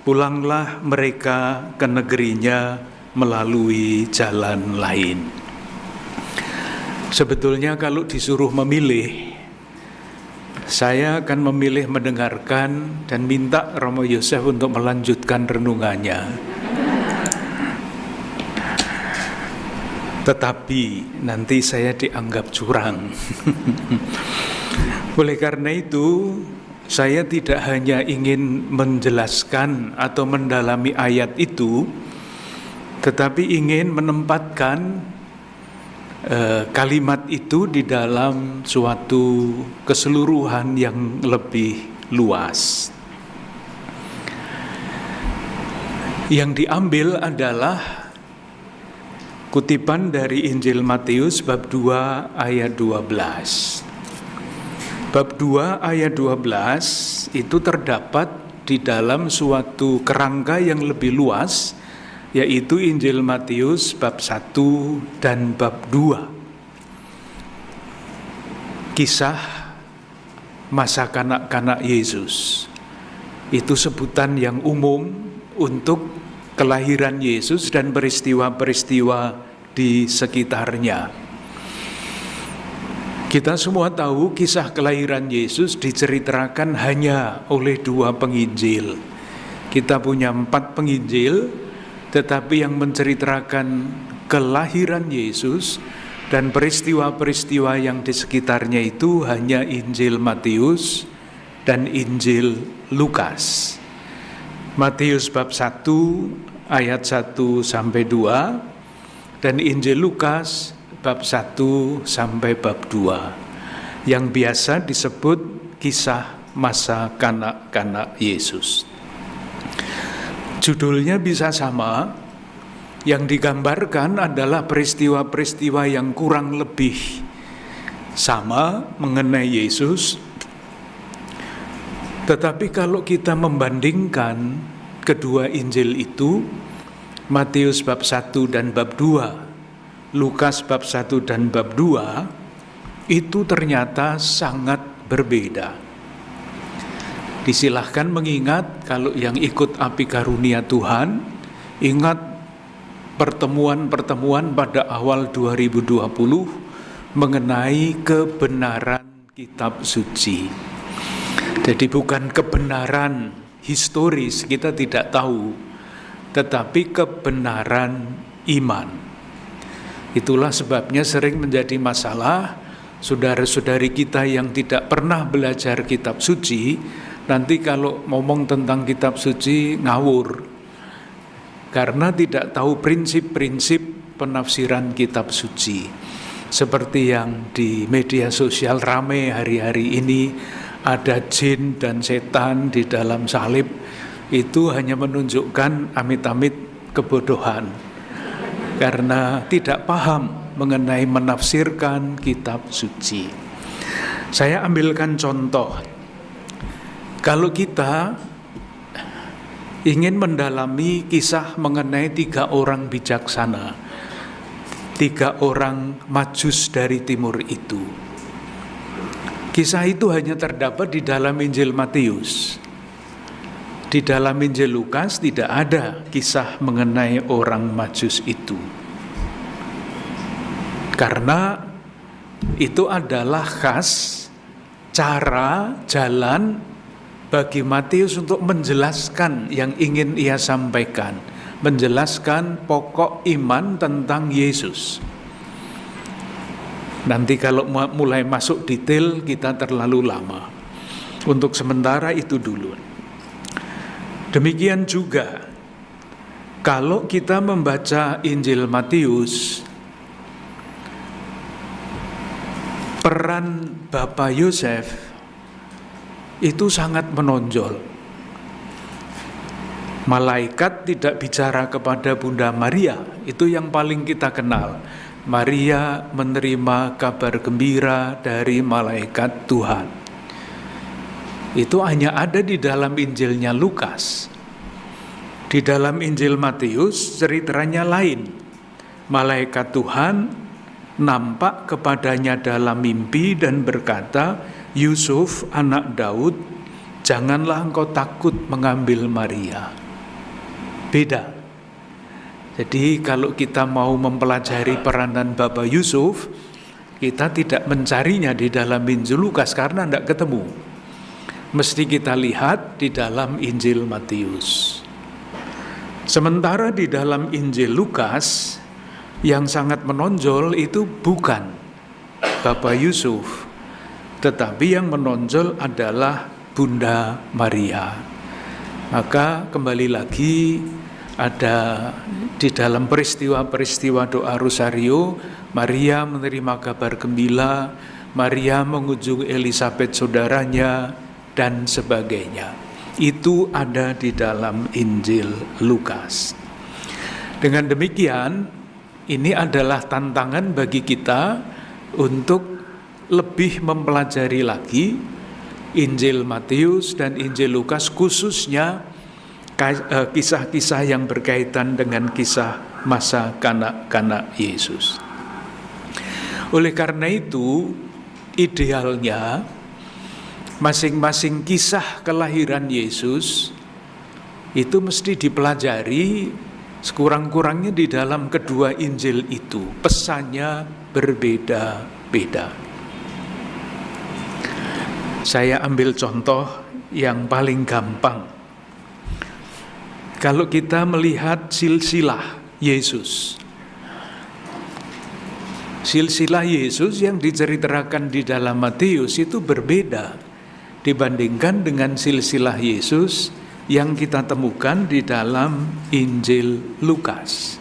pulanglah mereka ke negerinya melalui jalan lain. Sebetulnya kalau disuruh memilih, saya akan memilih mendengarkan dan minta Romo Yosef untuk melanjutkan renungannya. Tetapi nanti saya dianggap curang. Oleh karena itu, saya tidak hanya ingin menjelaskan atau mendalami ayat itu, tetapi ingin menempatkan kalimat itu di dalam suatu keseluruhan yang lebih luas. Yang diambil adalah kutipan dari Injil Matius bab 2 ayat 12. Bab 2 ayat 12 itu terdapat di dalam suatu kerangka yang lebih luas, yaitu Injil Matius bab 1 dan bab 2. Kisah masa kanak-kanak Yesus. Itu sebutan yang umum untuk kelahiran Yesus dan peristiwa-peristiwa di sekitarnya. Kita semua tahu kisah kelahiran Yesus diceritakan hanya oleh 2 penginjil. Kita punya 4 penginjil, tetapi yang menceritakan kelahiran Yesus dan peristiwa-peristiwa yang di sekitarnya itu hanya Injil Matius dan Injil Lukas. Matius bab 1 ayat 1 sampai 2 dan Injil Lukas bab 1 sampai bab 2 yang biasa disebut kisah masa kanak-kanak Yesus. Judulnya bisa sama, yang digambarkan adalah peristiwa-peristiwa yang kurang lebih sama mengenai Yesus. Tetapi kalau kita membandingkan kedua Injil itu, Matius bab 1 dan bab 2, Lukas bab 1 dan bab 2, itu ternyata sangat berbeda. Disilahkan mengingat, kalau yang ikut api karunia Tuhan, ingat pertemuan-pertemuan pada awal 2020 mengenai kebenaran kitab suci. Jadi bukan kebenaran historis, kita tidak tahu, tetapi kebenaran iman. Itulah sebabnya sering menjadi masalah saudara-saudari kita yang tidak pernah belajar kitab suci, nanti kalau ngomong tentang kitab suci ngawur, karena tidak tahu prinsip-prinsip penafsiran kitab suci. Seperti yang di media sosial rame hari-hari ini, ada jin dan setan di dalam salib, itu hanya menunjukkan amit-amit kebodohan karena tidak paham mengenai menafsirkan kitab suci. Saya ambilkan contoh. Kalau kita ingin mendalami kisah mengenai 3 orang bijaksana, 3 orang Majus dari timur itu, kisah itu hanya terdapat di dalam Injil Matius. Di dalam Injil Lukas tidak ada kisah mengenai orang Majus itu. Karena itu adalah khas cara jalan bagi Matius untuk menjelaskan yang ingin ia sampaikan, menjelaskan pokok iman tentang Yesus. Nanti kalau mulai masuk detail kita terlalu lama. Untuk sementara itu dulu. Demikian juga kalau kita membaca Injil Matius, peran Bapak Yosef itu sangat menonjol. Malaikat tidak bicara kepada Bunda Maria, itu yang paling kita kenal. Maria menerima kabar gembira dari malaikat Tuhan. Itu hanya ada di dalam Injilnya Lukas. Di dalam Injil Matius ceritanya lain. Malaikat Tuhan nampak kepadanya dalam mimpi dan berkata, "Yusuf anak Daud, janganlah engkau takut mengambil Maria." beda. Jadi kalau kita mau mempelajari peranan Bapak Yusuf, kita tidak mencarinya di dalam Injil Lukas karena tidak ketemu. Mesti kita lihat di dalam Injil Matius. Sementara di dalam Injil Lukas, yang sangat menonjol itu bukan Bapak Yusuf, tetapi yang menonjol adalah Bunda Maria. Maka kembali lagi ada di dalam peristiwa-peristiwa doa Rosario, Maria menerima kabar gembira, Maria mengunjungi Elisabet saudaranya, dan sebagainya. Itu ada di dalam Injil Lukas. Dengan demikian, ini adalah tantangan bagi kita untuk lebih mempelajari lagi Injil Matius dan Injil Lukas, khususnya kisah-kisah yang berkaitan dengan kisah masa kanak-kanak Yesus. Oleh karena itu, idealnya masing-masing kisah kelahiran Yesus itu mesti dipelajari sekurang-kurangnya di dalam kedua Injil itu. Pesannya berbeda-beda. Saya ambil contoh yang paling gampang. Kalau kita melihat silsilah Yesus, silsilah Yesus yang diceritakan di dalam Matius itu berbeda dibandingkan dengan silsilah Yesus yang kita temukan di dalam Injil Lukas.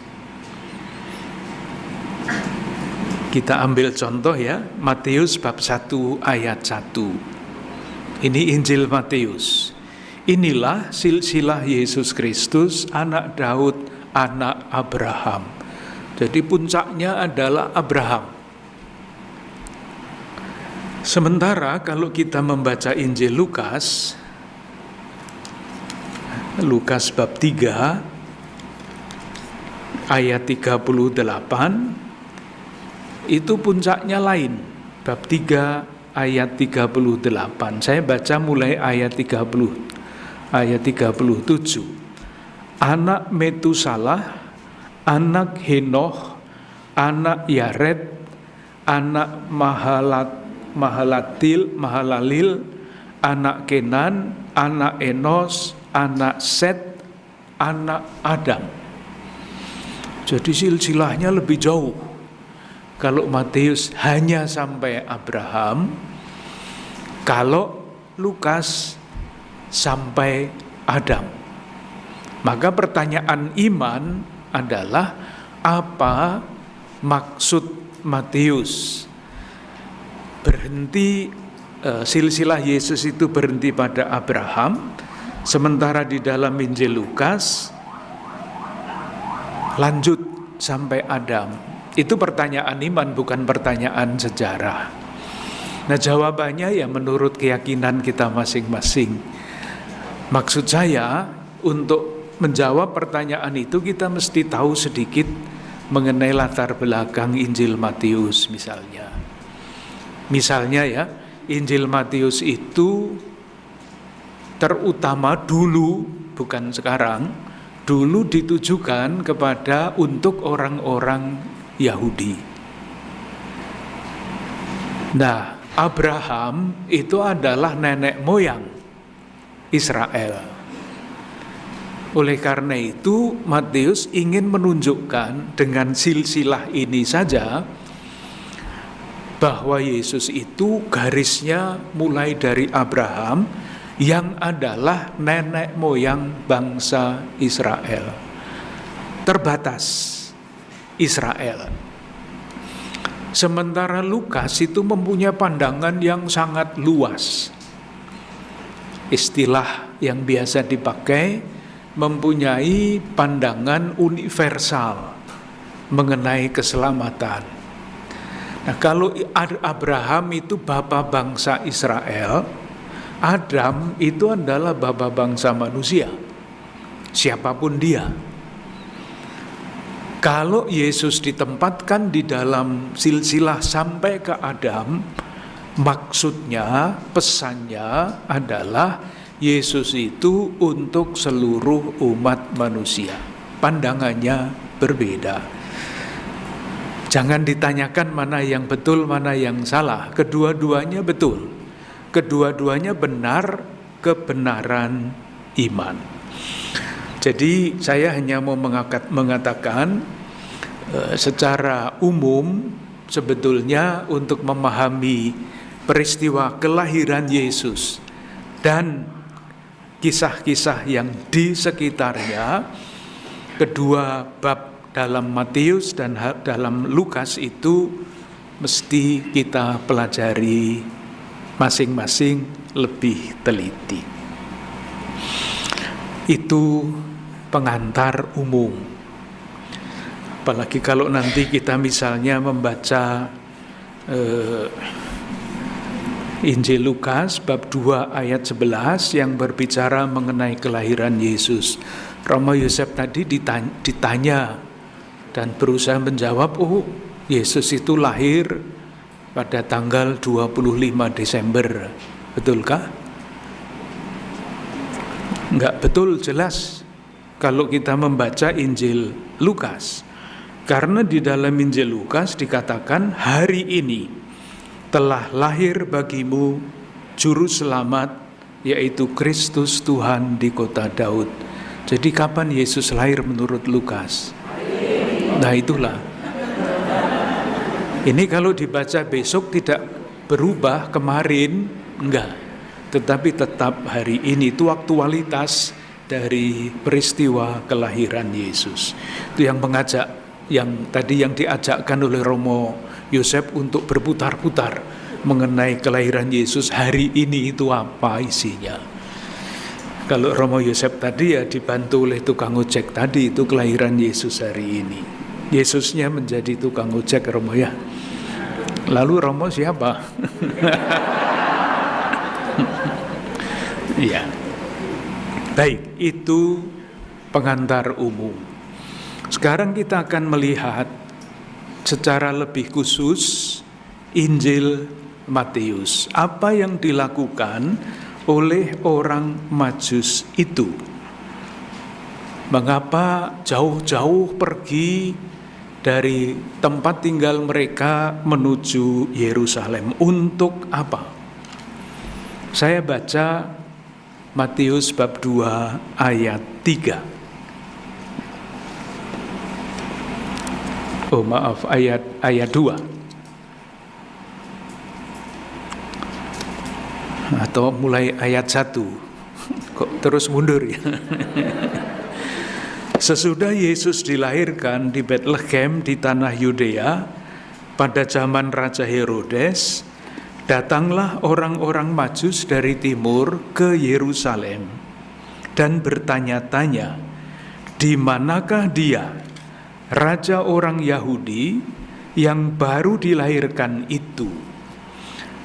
Kita ambil contoh ya, Matius bab 1 ayat 1. Ini Injil Matius. Inilah silsilah Yesus Kristus, anak Daud, anak Abraham. Jadi puncaknya adalah Abraham. Sementara kalau kita membaca Injil Lukas, Lukas bab 3 ayat 38, itu puncaknya lain. Bab 3 ayat 38. Saya baca mulai ayat 37. Anak Metusalah, anak Henoh, anak Yared, anak Mahalalil, anak Kenan, anak Enos, anak Set, anak Adam. Jadi silsilahnya lebih jauh. Kalau Matius hanya sampai Abraham, kalau Lukas sampai Adam. Maka pertanyaan iman adalah apa maksud Matius? Berhenti, silsilah Yesus itu berhenti pada Abraham, sementara di dalam Injil Lukas lanjut sampai Adam. Itu pertanyaan iman, bukan pertanyaan sejarah. Nah, jawabannya ya menurut keyakinan kita masing-masing. Maksud saya, untuk menjawab pertanyaan itu kita mesti tahu sedikit mengenai latar belakang Injil Matius misalnya. Misalnya ya, Injil Matius itu terutama dulu, bukan sekarang, dulu ditujukan kepada untuk orang-orang Yahudi. Nah, Abraham itu adalah nenek moyang Israel. Oleh karena itu, Matius ingin menunjukkan dengan silsilah ini saja bahwa Yesus itu garisnya mulai dari Abraham yang adalah nenek moyang bangsa Israel. Terbatas Israel. Sementara Lukas itu mempunyai pandangan yang sangat luas. Istilah yang biasa dipakai mempunyai pandangan universal mengenai keselamatan. Nah, kalau Abraham itu bapa bangsa Israel, Adam itu adalah bapa bangsa manusia, siapapun dia. Kalau Yesus ditempatkan di dalam silsilah sampai ke Adam, maksudnya, pesannya adalah Yesus itu untuk seluruh umat manusia. Pandangannya berbeda. Jangan ditanyakan mana yang betul, mana yang salah. Kedua-duanya betul. Kedua-duanya benar, kebenaran iman. Jadi saya hanya mau mengatakan secara umum sebetulnya untuk memahami peristiwa kelahiran Yesus dan kisah-kisah yang di sekitarnya, kedua bab dalam Matius dan dalam Lukas itu mesti kita pelajari masing-masing lebih teliti. Itu pengantar umum. Apalagi kalau nanti kita misalnya membaca Injil Lukas bab 2 ayat 11 yang berbicara mengenai kelahiran Yesus. Romo Yosef tadi ditanya dan berusaha menjawab, oh Yesus itu lahir pada tanggal 25 Desember. Betulkah? Enggak betul jelas kalau kita membaca Injil Lukas. Karena di dalam Injil Lukas dikatakan hari ini telah lahir bagimu juru selamat, yaitu Kristus Tuhan di kota Daud. Jadi kapan Yesus lahir menurut Lukas? Nah itulah. Ini kalau dibaca besok tidak berubah kemarin, enggak. Tetapi tetap hari ini itu aktualitas dari peristiwa kelahiran Yesus. Itu yang mengajak, yang tadi yang diajakkan oleh Romo Yosef untuk berputar-putar mengenai kelahiran Yesus hari ini itu apa isinya. Kalau Romo Yosef tadi ya dibantu oleh tukang ojek tadi, itu kelahiran Yesus hari ini. Yesusnya menjadi tukang ojek Romo ya. Lalu Romo siapa? Iya. Baik, itu pengantar umum. Sekarang kita akan melihat secara lebih khusus Injil Matius. Apa yang dilakukan oleh orang Majus itu? Mengapa jauh-jauh pergi dari tempat tinggal mereka menuju Yerusalem? Untuk apa? Saya baca Matius bab 2 ayat 3. Oh maaf, ayat 2. Atau mulai ayat 1. Kok terus mundur ya? Sesudah Yesus dilahirkan di Betlehem di tanah Yudea pada zaman Raja Herodes, datanglah orang-orang Majus dari timur ke Yerusalem dan bertanya-tanya, di manakah dia, raja orang Yahudi yang baru dilahirkan itu?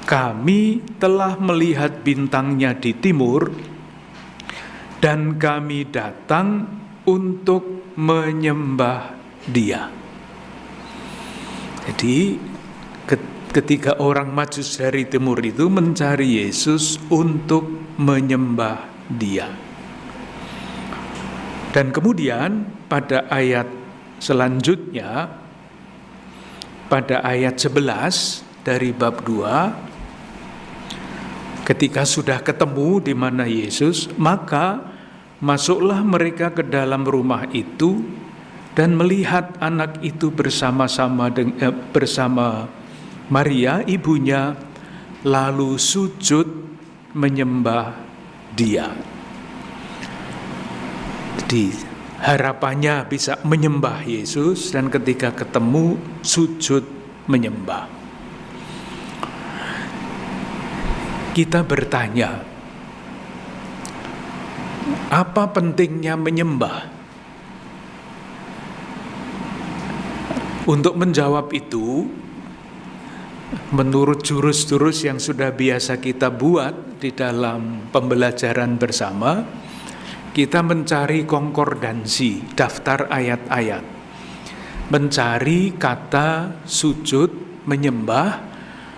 Kami telah melihat bintangnya di timur dan kami datang untuk menyembah dia. Jadi ketika orang Majus dari timur itu mencari Yesus untuk menyembah dia. Dan kemudian pada ayat selanjutnya, pada ayat 11 dari bab 2, ketika sudah ketemu di mana Yesus, maka masuklah mereka ke dalam rumah itu dan melihat anak itu bersama Maria ibunya, lalu sujud menyembah dia. Jadi harapannya bisa menyembah Yesus, dan ketika ketemu sujud menyembah. Kita bertanya, apa pentingnya menyembah? Untuk menjawab itu, menurut jurus-jurus yang sudah biasa kita buat di dalam pembelajaran bersama, kita mencari konkordansi, daftar ayat-ayat, mencari kata sujud menyembah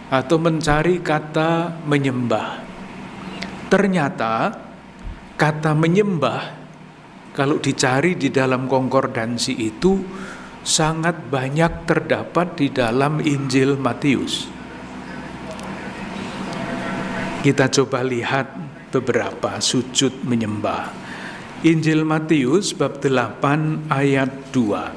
atau mencari kata menyembah. Ternyata kata menyembah kalau dicari di dalam konkordansi itu sangat banyak terdapat di dalam Injil Matius. Kita coba lihat beberapa sujud menyembah. Injil Matius bab 8 ayat 2.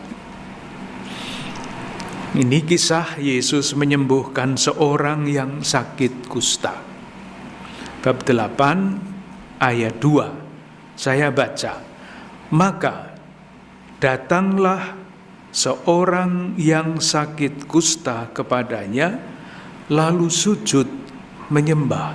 Ini kisah Yesus menyembuhkan seorang yang sakit kusta. Bab 8 ayat 2. Saya baca. Maka datanglah seorang yang sakit kusta kepadanya, lalu sujud menyembah.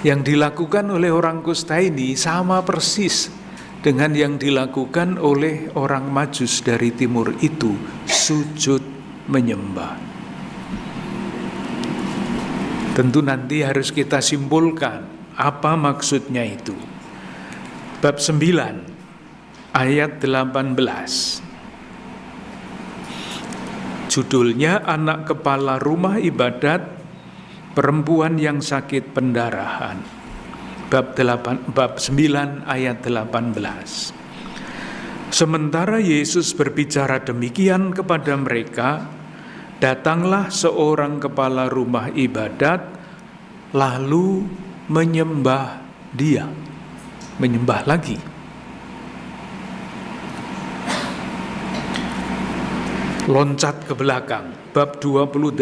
Yang dilakukan oleh orang kusta ini sama persis dengan yang dilakukan oleh orang Majus dari timur itu, sujud menyembah. Tentu nanti harus kita simpulkan apa maksudnya itu. Bab 9 ayat 18. Judulnya anak kepala rumah ibadat perempuan yang sakit pendarahan. Bab 9 ayat 18. Sementara Yesus berbicara demikian kepada mereka, datanglah seorang kepala rumah ibadat lalu menyembah dia. Menyembah lagi. Loncat ke belakang, bab 28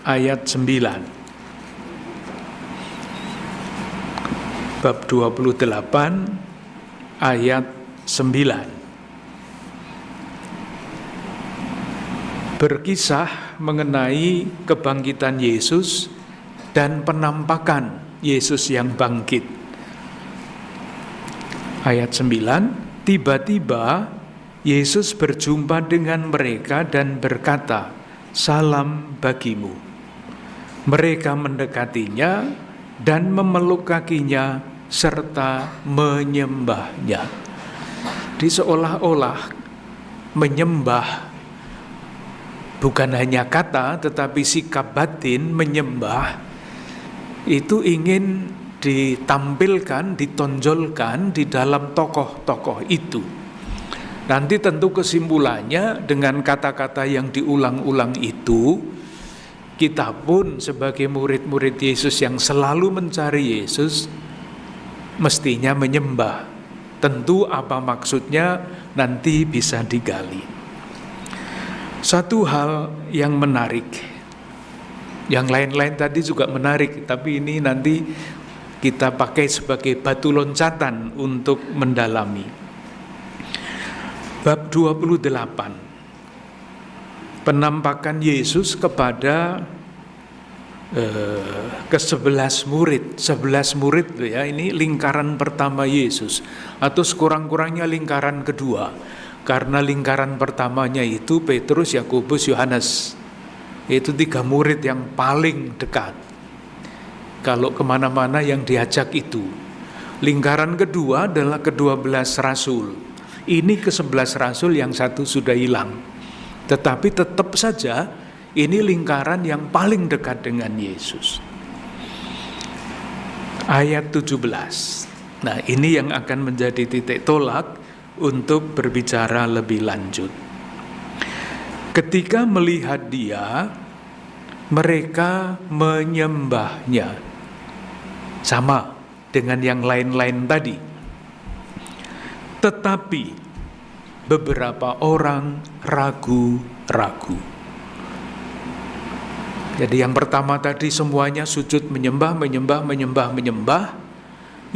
ayat 9. Bab 28 ayat 9. Berkisah mengenai kebangkitan Yesus dan penampakan Yesus yang bangkit. Ayat 9, tiba-tiba Yesus berjumpa dengan mereka dan berkata, "Salam bagimu." Mereka mendekatinya dan memeluk kakinya serta menyembahnya. Di seolah-olah menyembah bukan hanya kata tetapi sikap batin menyembah itu ingin ditampilkan, ditonjolkan di dalam tokoh-tokoh itu. Nanti tentu kesimpulannya dengan kata-kata yang diulang-ulang itu, kita pun sebagai murid-murid Yesus yang selalu mencari Yesus, mestinya menyembah. Tentu apa maksudnya nanti bisa digali. Satu hal yang menarik, yang lain-lain tadi juga menarik, tapi ini nanti kita pakai sebagai batu loncatan untuk mendalami. Bab 28, penampakan Yesus kepada ke-11 murid. 11 murid ya, ini lingkaran pertama Yesus, atau sekurang-kurangnya lingkaran kedua. Karena lingkaran pertamanya itu Petrus, Yakobus, Yohanes. Itu 3 murid yang paling dekat. Kalau kemana-mana yang diajak itu. Lingkaran kedua adalah ke-12 rasul. Ini ke-11 rasul yang satu sudah hilang. Tetapi tetap saja ini lingkaran yang paling dekat dengan Yesus. Ayat 17. Nah, ini yang akan menjadi titik tolak untuk berbicara lebih lanjut. Ketika melihat dia, mereka menyembahnya. Sama dengan yang lain-lain tadi. Tetapi beberapa orang ragu-ragu. Jadi yang pertama tadi semuanya sujud menyembah.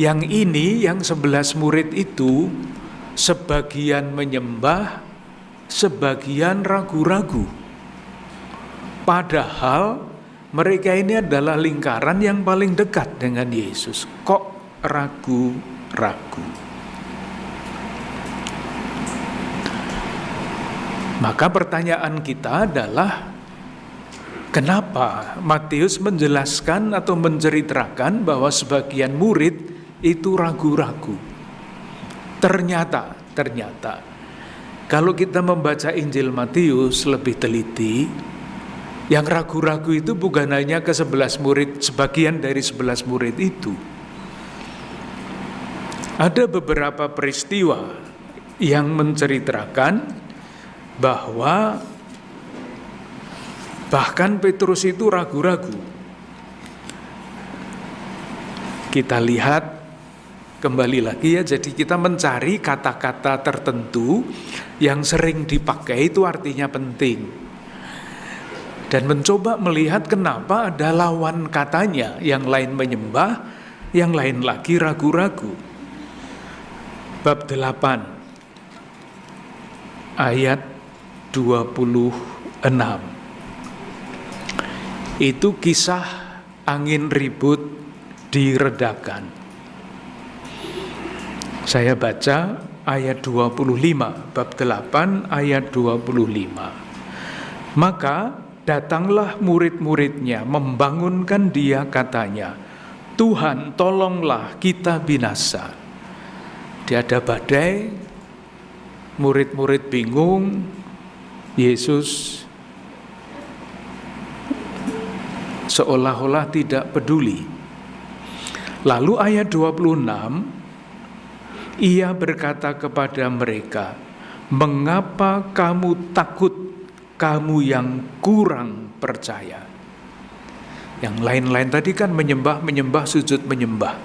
Yang ini, yang 11 murid itu, sebagian menyembah, sebagian ragu-ragu. Padahal mereka ini adalah lingkaran yang paling dekat dengan Yesus. Kok ragu-ragu? Maka pertanyaan kita adalah, kenapa Matius menjelaskan atau menceritakan bahwa sebagian murid itu ragu-ragu? Ternyata kalau kita membaca Injil Matius lebih teliti, yang ragu-ragu itu bukan hanya ke-11 murid, sebagian dari 11 murid itu. Ada beberapa peristiwa yang menceritakan bahwa bahkan Petrus itu ragu-ragu. Kita lihat kembali lagi ya, jadi kita mencari kata-kata tertentu yang sering dipakai itu artinya penting. Dan mencoba melihat kenapa ada lawan katanya, yang lain menyembah, yang lain lagi ragu-ragu. Bab 8 ayat 26. Itu kisah angin ribut diredakan. Saya baca ayat 25, bab 8 ayat 25. Maka datanglah murid-muridnya membangunkan dia, katanya, Tuhan, tolonglah kita binasa. Ada badai, murid-murid bingung, Yesus seolah-olah tidak peduli. Lalu ayat 26, Ia berkata kepada mereka, mengapa kamu takut, kamu yang kurang percaya? Yang lain-lain tadi kan menyembah, sujud menyembah.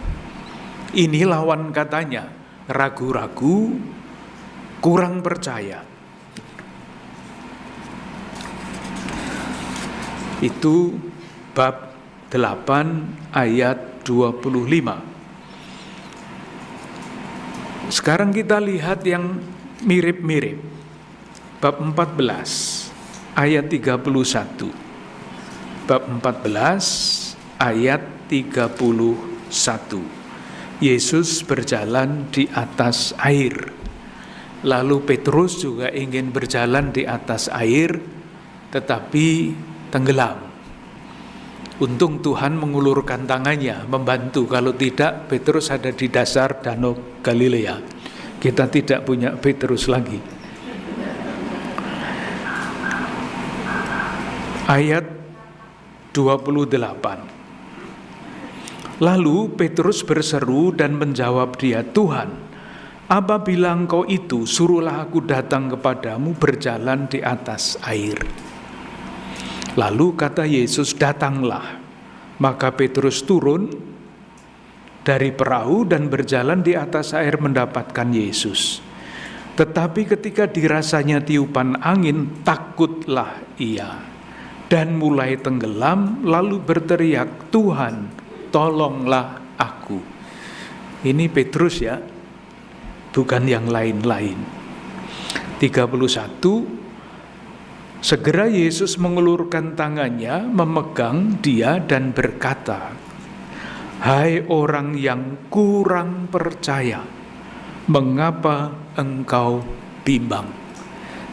Ini lawan katanya, ragu-ragu, kurang percaya. Itu bab 8 ayat 25. Sekarang kita lihat yang mirip-mirip. Bab 14 ayat 31. Bab 14 ayat 31. Yesus berjalan di atas air. Lalu Petrus juga ingin berjalan di atas air, tetapi tenggelam. Untung Tuhan mengulurkan tangannya membantu. Kalau tidak, Petrus ada di dasar Danau Galilea. Kita tidak punya Petrus lagi. Ayat 28. Lalu Petrus berseru dan menjawab dia, Tuhan, apabila Engkau itu, suruhlah aku datang kepadamu berjalan di atas air. Lalu kata Yesus, datanglah. Maka Petrus turun dari perahu dan berjalan di atas air mendapatkan Yesus. Tetapi ketika dirasanya tiupan angin, takutlah ia dan mulai tenggelam, lalu berteriak, Tuhan, tolonglah aku. Ini Petrus ya, bukan yang lain-lain. 31. Segera Yesus mengulurkan tangannya, memegang dia dan berkata, Hai orang yang kurang percaya, mengapa engkau bimbang?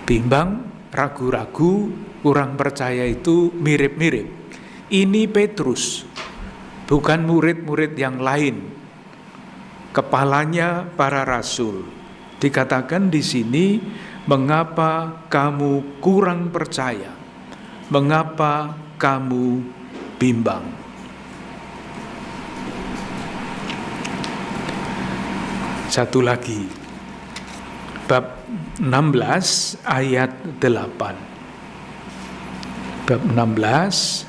Bimbang, ragu-ragu, kurang percaya itu mirip-mirip. Ini Petrus, bukan murid-murid yang lain. Kepalanya para rasul. Dikatakan di sini, mengapa kamu kurang percaya? Mengapa kamu bimbang? Satu lagi. Bab 16 ayat 8. Bab 16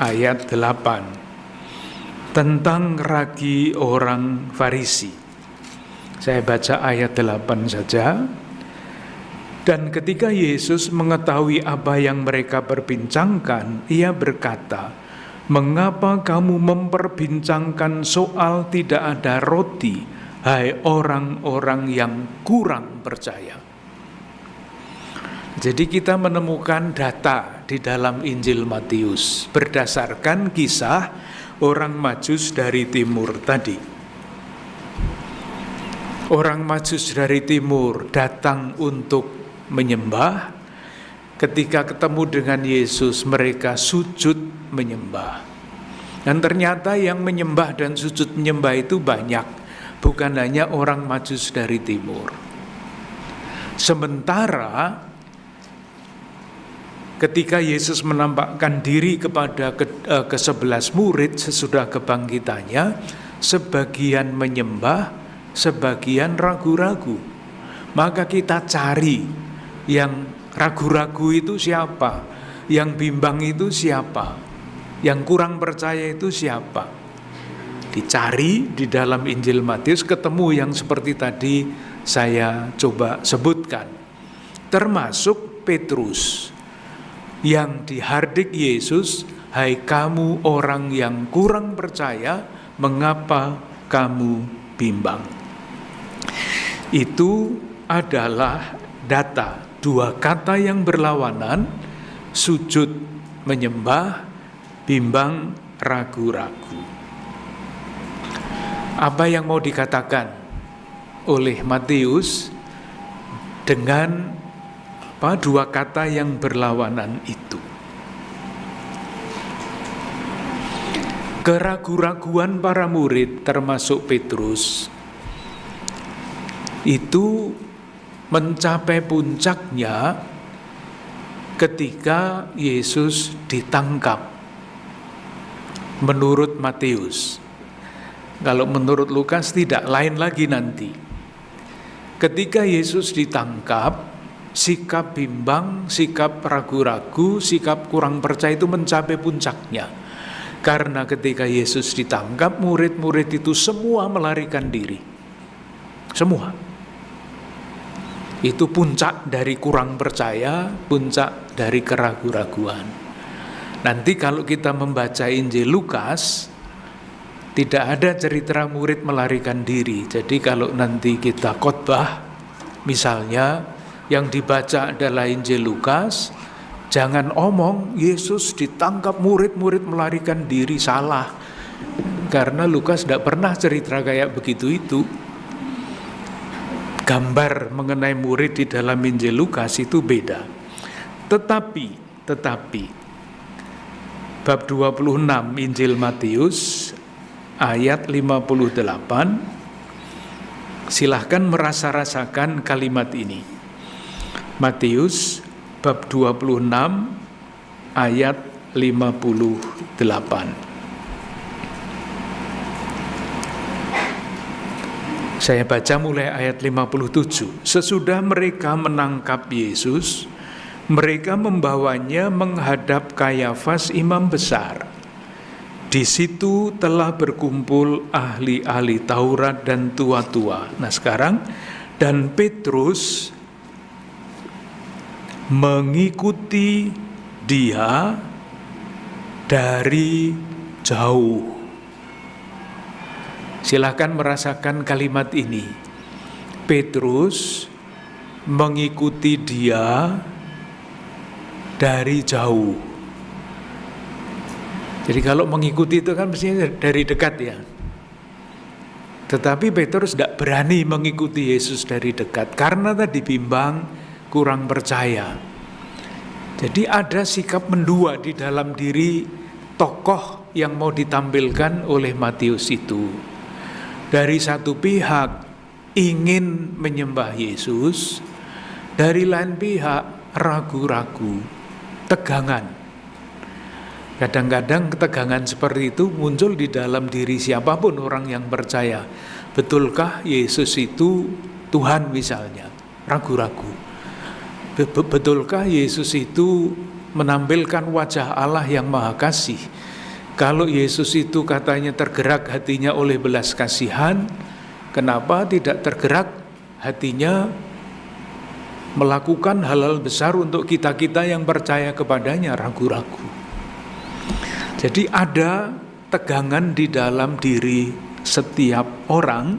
ayat 8. Tentang ragi orang Farisi. Saya baca ayat 8 saja. Dan ketika Yesus mengetahui apa yang mereka perbincangkan, Ia berkata, mengapa kamu memperbincangkan soal tidak ada roti, hai orang-orang yang kurang percaya? Jadi kita menemukan data di dalam Injil Matius berdasarkan kisah orang Majus dari timur tadi. Orang Majus dari timur datang untuk menyembah. Ketika ketemu dengan Yesus, mereka sujud menyembah. Dan ternyata yang menyembah dan sujud menyembah itu banyak, bukan hanya orang Majus dari timur. Sementara ketika Yesus menampakkan diri kepada ke-11 murid sesudah kebangkitannya, sebagian menyembah, sebagian ragu-ragu. Maka kita cari yang ragu-ragu itu siapa, yang bimbang itu siapa, yang kurang percaya itu siapa. Dicari di dalam Injil Matius, ketemu yang seperti tadi saya coba sebutkan. Termasuk Petrus yang dihardik Yesus, "Hai kamu orang yang kurang percaya, mengapa kamu bimbang?" Itu adalah data dua kata yang berlawanan, sujud menyembah, bimbang ragu-ragu. Apa yang mau dikatakan oleh Matius dengan dua kata yang berlawanan itu? Keragu-raguan para murid termasuk Petrus itu mencapai puncaknya ketika Yesus ditangkap menurut Matius. Kalau menurut Lukas tidak, lain lagi nanti. Ketika Yesus ditangkap, sikap bimbang, sikap ragu-ragu, sikap kurang percaya itu mencapai puncaknya. Karena ketika Yesus ditangkap, murid-murid itu semua melarikan diri. Semua. Itu puncak dari kurang percaya, puncak dari keragu-raguan. Nanti kalau kita membaca Injil Lukas, tidak ada cerita murid melarikan diri. Jadi kalau nanti kita khotbah, misalnya yang dibaca adalah Injil Lukas, jangan omong Yesus ditangkap murid-murid melarikan diri, salah. Karena Lukas tidak pernah cerita kayak begitu itu. Gambar mengenai murid di dalam Injil Lukas itu beda. Tetapi bab 26 Injil Matius ayat 58, silahkan merasa-rasakan kalimat ini. Matius bab 26 ayat 58. Saya baca mulai ayat 57. Sesudah mereka menangkap Yesus, mereka membawanya menghadap Kayafas imam besar. Di situ telah berkumpul ahli-ahli Taurat dan tua-tua. Nah sekarang, dan Petrus mengikuti dia dari jauh. Silakan merasakan kalimat ini. Petrus mengikuti dia dari jauh. Jadi kalau mengikuti itu kan mestinya dari dekat ya. Tetapi Petrus tidak berani mengikuti Yesus dari dekat karena tadi bimbang, kurang percaya. Jadi ada sikap mendua di dalam diri tokoh yang mau ditampilkan oleh Matius itu. Dari satu pihak ingin menyembah Yesus, dari lain pihak ragu-ragu, tegangan. Kadang-kadang ketegangan seperti itu muncul di dalam diri siapapun orang yang percaya. Betulkah Yesus itu Tuhan misalnya? Ragu-ragu. Betulkah Yesus itu menampilkan wajah Allah yang Maha Kasih? Kalau Yesus itu katanya tergerak hatinya oleh belas kasihan, kenapa tidak tergerak hatinya melakukan hal-hal besar untuk kita-kita yang percaya kepadanya? Ragu-ragu. Jadi ada tegangan di dalam diri setiap orang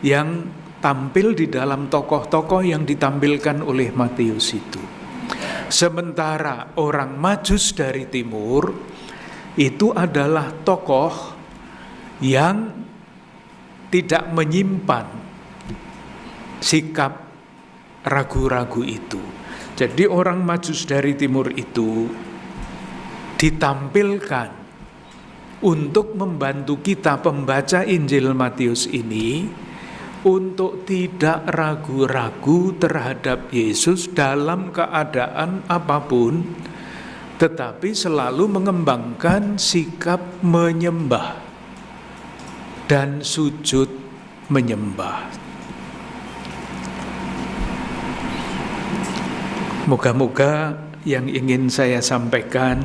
yang tampil di dalam tokoh-tokoh yang ditampilkan oleh Matius itu. Sementara orang Majus dari timur itu adalah tokoh yang tidak menyimpan sikap ragu-ragu itu. Jadi orang Majus dari timur itu ditampilkan untuk membantu kita pembaca Injil Matius ini untuk tidak ragu-ragu terhadap Yesus dalam keadaan apapun, tetapi selalu mengembangkan sikap menyembah dan sujud menyembah. Moga-moga yang ingin saya sampaikan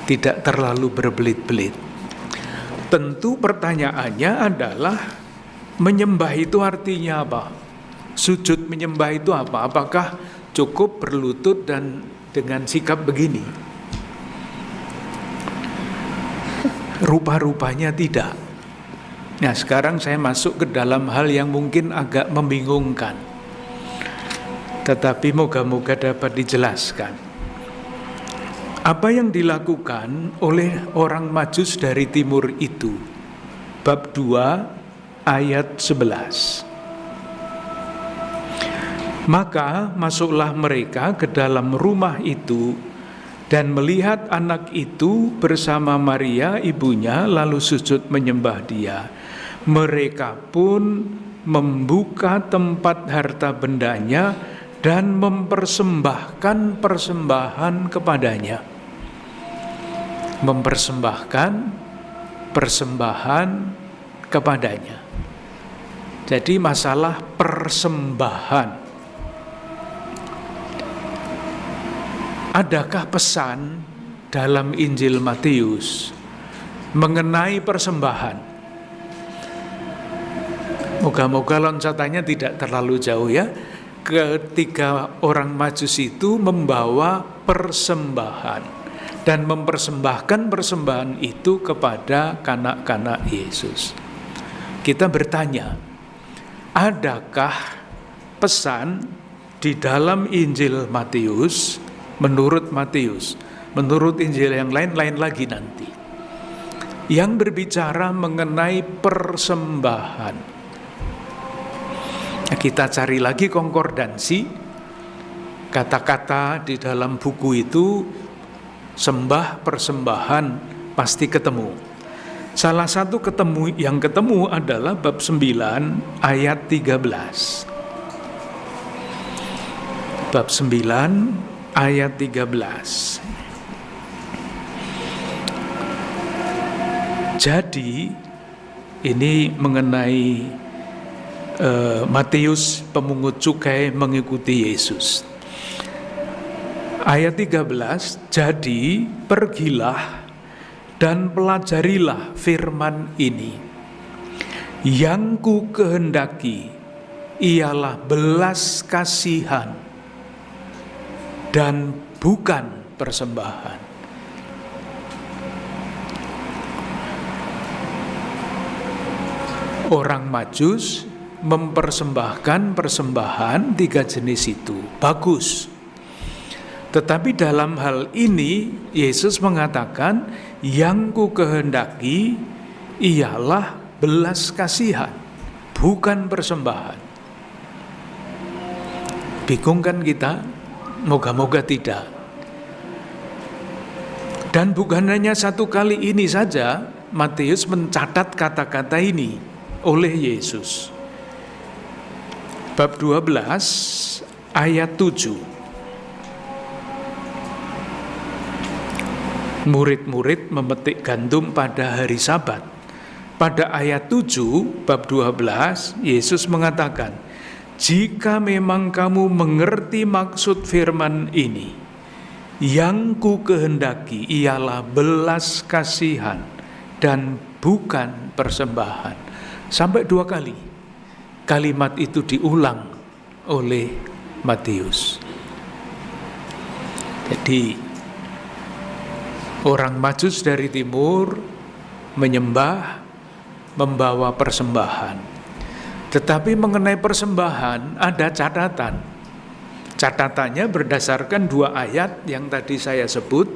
tidak terlalu berbelit-belit. Tentu pertanyaannya adalah, menyembah itu artinya apa? Sujud menyembah itu apa? Apakah cukup berlutut dan dengan sikap begini? Rupa-rupanya tidak. Nah, sekarang saya masuk ke dalam hal yang mungkin agak membingungkan, tetapi moga-moga dapat dijelaskan. Apa yang dilakukan oleh orang Majus dari timur itu? Bab 2 ayat 11. Maka masuklah mereka ke dalam rumah itu dan melihat anak itu bersama Maria ibunya, lalu sujud menyembah dia. Mereka pun membuka tempat harta bendanya dan mempersembahkan persembahan kepadanya. Mempersembahkan persembahan kepadanya. Jadi masalah persembahan. Adakah pesan dalam Injil Matius mengenai persembahan? Moga-moga loncatannya tidak terlalu jauh ya. Ketiga orang Majus itu membawa persembahan dan mempersembahkan persembahan itu kepada kanak-kanak Yesus. Kita bertanya, adakah pesan di dalam Injil Matius, menurut Matius, menurut Injil yang lain lagi nanti, yang berbicara mengenai persembahan? Kita cari lagi konkordansi, kata-kata di dalam buku itu, sembah, persembahan, pasti ketemu. Salah satu yang ketemu adalah bab 9 ayat 13. Bab 9 ayat 13. Jadi ini mengenai Matius pemungut cukai mengikuti Yesus. Ayat 13, jadi pergilah dan pelajarilah firman ini. Yang ku kehendaki ialah belas kasihan dan bukan persembahan. Orang Majus mempersembahkan persembahan 3 jenis itu, bagus. Tetapi dalam hal ini Yesus mengatakan, yang ku kehendaki ialah belas kasihan, bukan persembahan. Bingung kan kita? Moga-moga tidak. Dan bukan hanya satu kali ini saja Matius mencatat kata-kata ini oleh Yesus. Bab 12 ayat 7. Murid-murid memetik gandum pada hari Sabat. Pada ayat 7 bab 12 Yesus mengatakan, jika memang kamu mengerti maksud firman ini, yang ku kehendaki ialah belas kasihan dan bukan persembahan. Sampai 2 kali kalimat itu diulang oleh Matius. Jadi orang Majus dari timur menyembah, membawa persembahan. Tetapi mengenai persembahan ada catatan. Catatannya berdasarkan 2 ayat yang tadi saya sebut,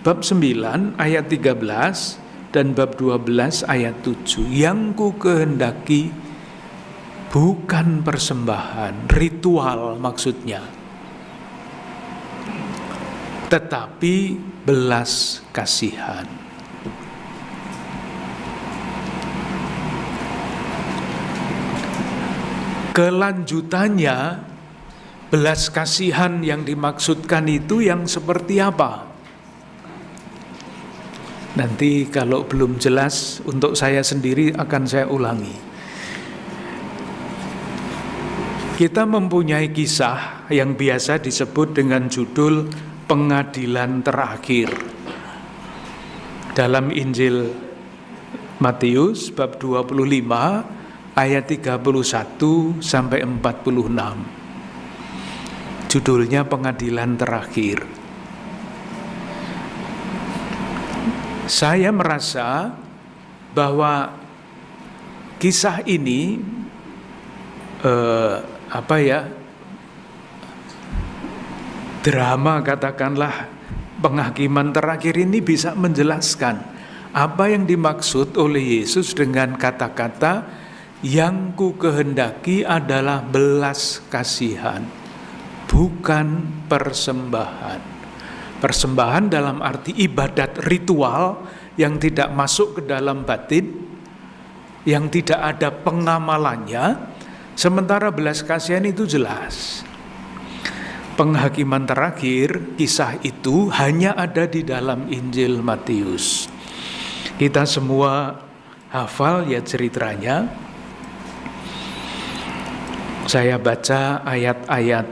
bab 9 ayat 13 dan bab 12 ayat 7. Yang ku kehendaki bukan persembahan, ritual maksudnya, tetapi belas kasihan. Kelanjutannya, belas kasihan yang dimaksudkan itu yang seperti apa? Nanti kalau belum jelas untuk saya sendiri akan saya ulangi. Kita mempunyai kisah yang biasa disebut dengan judul pengadilan terakhir. Dalam Injil Matius bab 25 ayat 31 sampai 46. Judulnya pengadilan terakhir. Saya merasa bahwa kisah ini drama, katakanlah penghakiman terakhir ini bisa menjelaskan apa yang dimaksud oleh Yesus dengan kata-kata yang ku kehendaki adalah belas kasihan, bukan persembahan. Persembahan dalam arti ibadat ritual yang tidak masuk ke dalam batin, yang tidak ada pengamalannya, sementara belas kasihan itu jelas. Penghakiman terakhir, kisah itu hanya ada di dalam Injil Matius. Kita semua hafal ya ceritanya. Saya baca ayat-ayat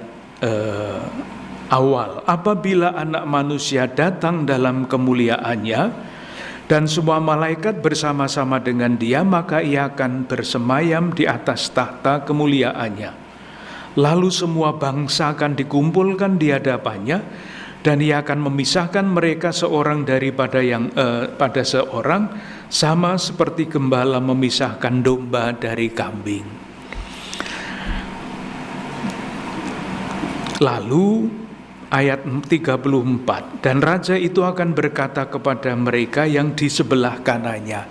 awal. Apabila anak manusia datang dalam kemuliaannya dan semua malaikat bersama-sama dengan dia, maka ia akan bersemayam di atas tahta kemuliaannya. Lalu semua bangsa akan dikumpulkan di hadapannya, dan ia akan memisahkan mereka seorang daripada pada seorang, sama seperti gembala memisahkan domba dari kambing. Lalu ayat 34, dan raja itu akan berkata kepada mereka yang di sebelah kanannya,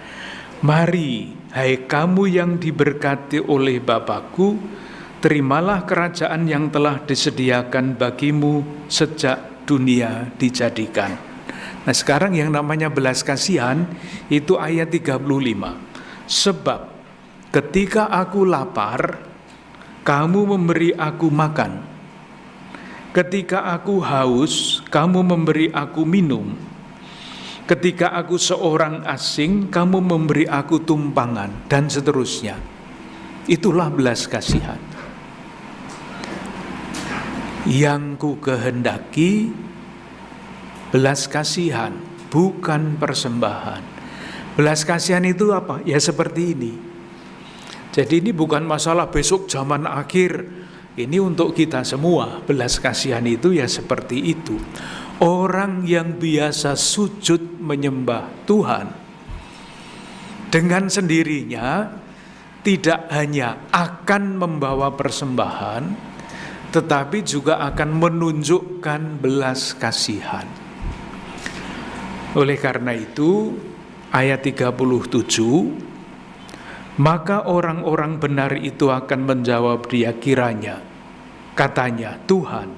mari, hai kamu yang diberkati oleh Bapakku, terimalah kerajaan yang telah disediakan bagimu sejak dunia dijadikan. Nah, sekarang yang namanya belas kasihan itu ayat 35. Sebab ketika aku lapar, kamu memberi aku makan. Ketika aku haus, kamu memberi aku minum. Ketika aku seorang asing, kamu memberi aku tumpangan, dan seterusnya. Itulah belas kasihan. Yang ku kehendaki belas kasihan, bukan persembahan. Belas kasihan itu apa? Ya seperti ini. Jadi ini bukan masalah besok zaman akhir. Ini untuk kita semua. Belas kasihan itu ya seperti itu. Orang yang biasa sujud menyembah Tuhan, dengan sendirinya tidak hanya akan membawa persembahan, tetapi juga akan menunjukkan belas kasihan. Oleh karena itu, ayat 37, maka orang-orang benar itu akan menjawab dia kiranya, katanya, Tuhan,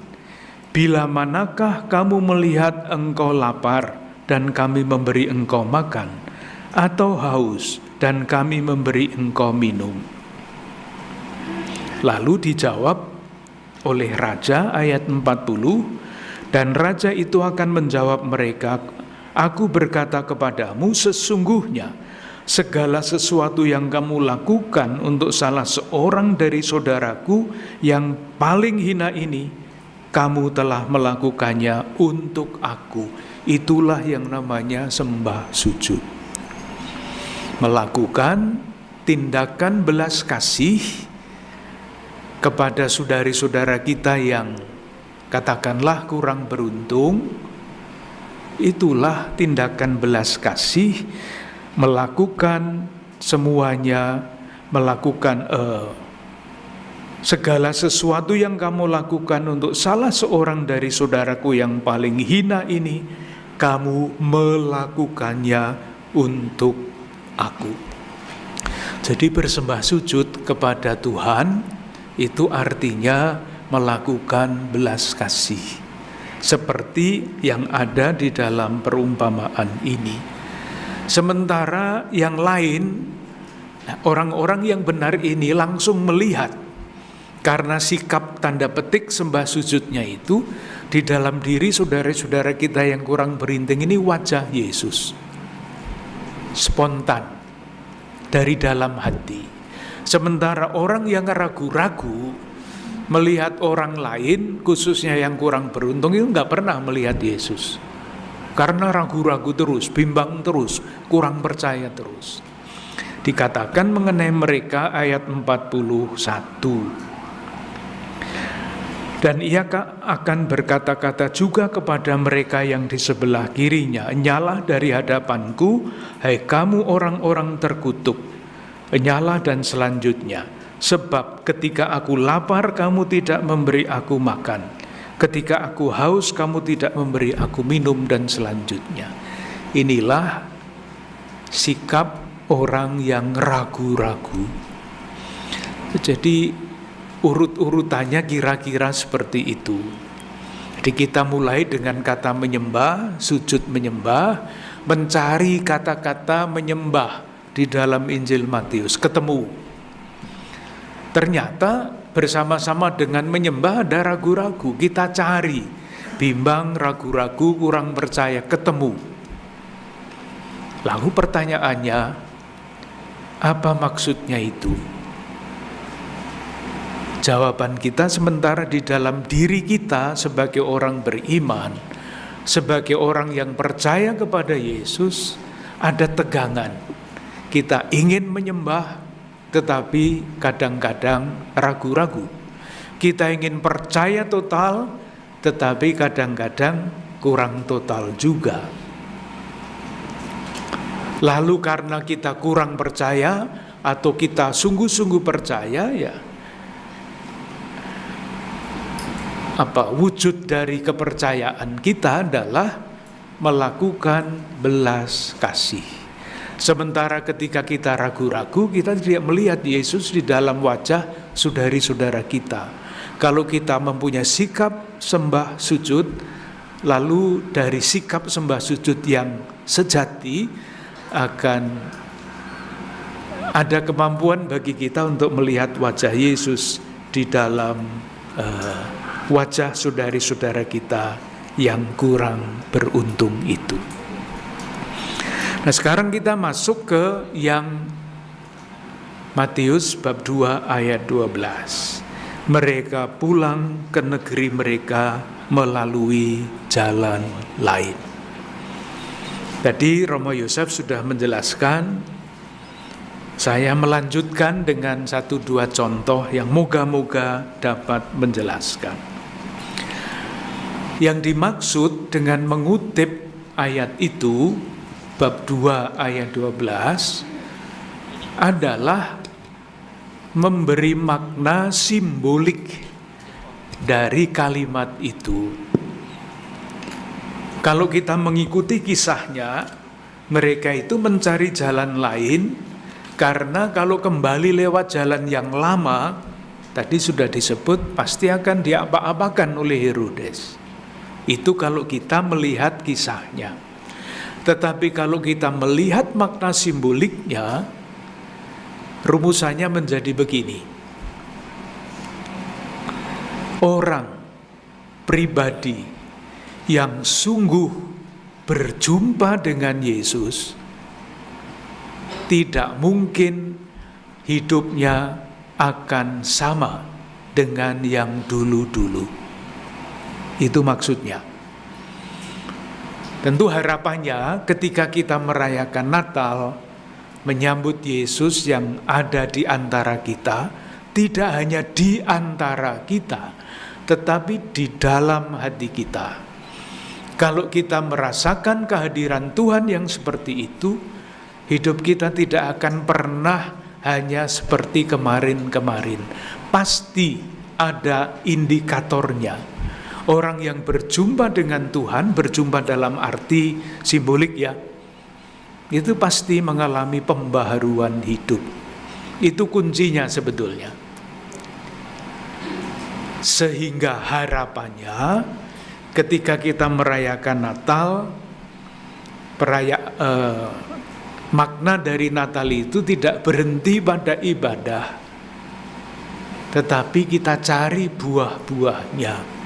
bila manakah kamu melihat engkau lapar dan kami memberi engkau makan, atau haus dan kami memberi engkau minum? Lalu dijawab oleh raja, ayat 40, dan raja itu akan menjawab mereka, aku berkata kepadamu, sesungguhnya segala sesuatu yang kamu lakukan untuk salah seorang dari saudaraku yang paling hina ini, kamu telah melakukannya untuk aku. Itulah yang namanya sembah sujud. Melakukan tindakan belas kasih kepada saudari-saudara kita yang katakanlah kurang beruntung. Itulah tindakan belas kasih. Melakukan semuanya, melakukan segala sesuatu yang kamu lakukan untuk salah seorang dari saudaraku yang paling hina ini, kamu melakukannya untuk aku. Jadi bersembah sujud kepada Tuhan itu artinya melakukan belas kasih, seperti yang ada di dalam perumpamaan ini. Sementara yang lain, orang-orang yang benar ini langsung melihat, karena sikap tanda petik sembah sujudnya itu, di dalam diri saudara-saudara kita yang kurang berinting ini wajah Yesus. spontan dari dalam hati. Sementara orang yang ragu-ragu melihat orang lain, khususnya yang kurang beruntung, itu nggak pernah melihat Yesus. Karena ragu-ragu terus, bimbang terus, kurang percaya terus. Dikatakan mengenai mereka ayat 41. Dan ia akan berkata-kata juga kepada mereka yang di sebelah kirinya, "Enyalah dari hadapanku, hai kamu orang-orang terkutuk. Enyalah dan selanjutnya, sebab ketika aku lapar kamu tidak memberi aku makan. Ketika aku haus kamu tidak memberi aku minum," dan selanjutnya. Inilah sikap orang yang ragu-ragu. Jadi urut-urutannya kira-kira seperti itu. Jadi kita mulai dengan kata menyembah, sujud menyembah, mencari kata-kata menyembah di dalam Injil Matius, ketemu. Ternyata bersama-sama dengan menyembah ada ragu-ragu, kita cari, bimbang, ragu-ragu, kurang percaya, ketemu. Lalu pertanyaannya, apa maksudnya itu? Jawaban kita sementara di dalam diri kita sebagai orang beriman, sebagai orang yang percaya kepada Yesus, ada tegangan. Kita ingin menyembah, tetapi kadang-kadang ragu-ragu. Kita ingin percaya total, tetapi kadang-kadang kurang total juga. Lalu karena kita kurang percaya, atau kita sungguh-sungguh percaya, ya wujud dari kepercayaan kita adalah melakukan belas kasih. Sementara ketika kita ragu-ragu, kita tidak melihat Yesus di dalam wajah saudari-saudara kita. Kalau kita mempunyai sikap sembah sujud, lalu dari sikap sembah sujud yang sejati akan ada kemampuan bagi kita untuk melihat wajah Yesus di dalam wajah saudari-saudara kita yang kurang beruntung itu. Nah, sekarang kita masuk ke yang Matius bab 2 ayat 12. Mereka pulang ke negeri mereka melalui jalan lain. Tadi Romo Yosef sudah menjelaskan, saya melanjutkan dengan 1-2 contoh yang moga-moga dapat menjelaskan. Yang dimaksud dengan mengutip ayat itu, bab 2 ayat 12, adalah memberi makna simbolik dari kalimat itu. Kalau kita mengikuti kisahnya, mereka itu mencari jalan lain, karena kalau kembali lewat jalan yang lama, tadi sudah disebut, pasti akan diapa-apakan oleh Herodes. Itu kalau kita melihat kisahnya. Tetapi kalau kita melihat makna simboliknya, rumusannya menjadi begini. Orang pribadi yang sungguh berjumpa dengan Yesus, tidak mungkin hidupnya akan sama dengan yang dulu-dulu. Itu maksudnya. Tentu harapannya ketika kita merayakan Natal, menyambut Yesus yang ada di antara kita, tidak hanya di antara kita, tetapi di dalam hati kita. Kalau kita merasakan kehadiran Tuhan yang seperti itu, hidup kita tidak akan pernah hanya seperti kemarin-kemarin. Pasti ada indikatornya. Orang yang berjumpa dengan Tuhan, berjumpa dalam arti simbolik ya, itu pasti mengalami pembaharuan hidup. Itu kuncinya sebetulnya. Sehingga harapannya ketika kita merayakan Natal, makna dari Natal itu tidak berhenti pada ibadah, tetapi kita cari buah-buahnya.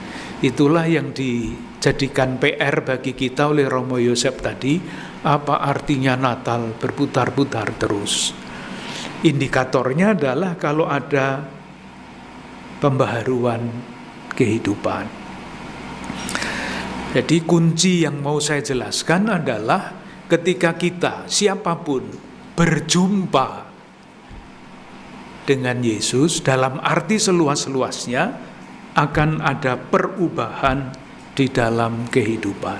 Itulah yang dijadikan PR bagi kita oleh Romo Yosef tadi. Apa artinya Natal berputar-putar terus? Indikatornya adalah kalau ada pembaharuan kehidupan. Jadi kunci yang mau saya jelaskan adalah ketika kita, siapapun, berjumpa dengan Yesus dalam arti seluas-luasnya, akan ada perubahan di dalam kehidupan.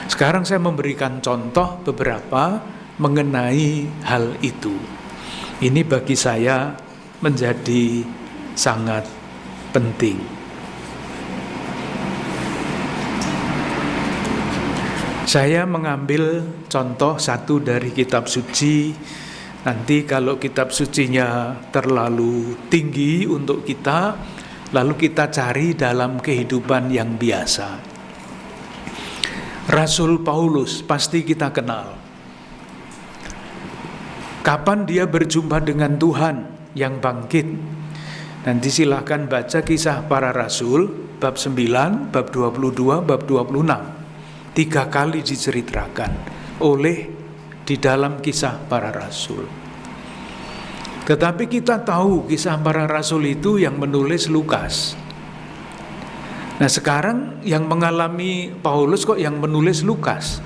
Sekarang saya memberikan contoh beberapa mengenai hal itu. Ini bagi saya menjadi sangat penting. Saya mengambil contoh satu dari kitab suci. Nanti kalau kitab sucinya terlalu tinggi untuk kita, lalu kita cari dalam kehidupan yang biasa. Rasul Paulus pasti kita kenal. Kapan dia berjumpa dengan Tuhan yang bangkit? Nanti silahkan baca Kisah Para Rasul bab 9, bab 22, bab 26. 3 kali diceritakan oleh di dalam Kisah Para Rasul. Tetapi kita tahu Kisah Para Rasul itu yang menulis Lukas. Nah sekarang yang mengalami Paulus kok yang menulis Lukas?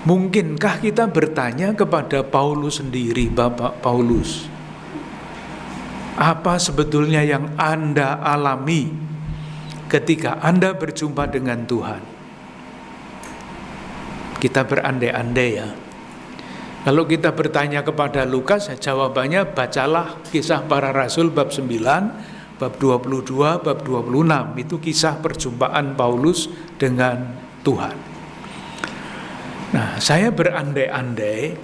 Mungkinkah kita bertanya kepada Paulus sendiri, Bapak Paulus, apa sebetulnya yang Anda alami ketika Anda berjumpa dengan Tuhan? Kita berandai-andai ya. Kalau kita bertanya kepada Lukas, jawabannya bacalah Kisah Para Rasul bab 9, bab 22, bab 26. Itu kisah perjumpaan Paulus dengan Tuhan. Nah, saya berandai-andai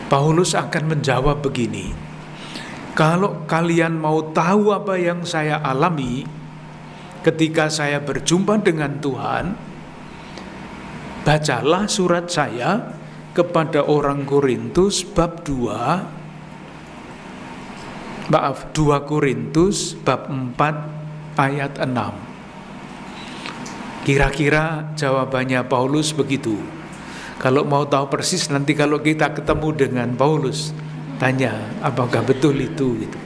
Paulus akan menjawab begini. Kalau kalian mau tahu apa yang saya alami ketika saya berjumpa dengan Tuhan, bacalah surat saya kepada orang Korintus bab 2 Korintus bab 4 ayat 6. Kira-kira jawabannya Paulus begitu. Kalau mau tahu persis nanti kalau kita ketemu dengan Paulus, tanya apakah betul itu gitu.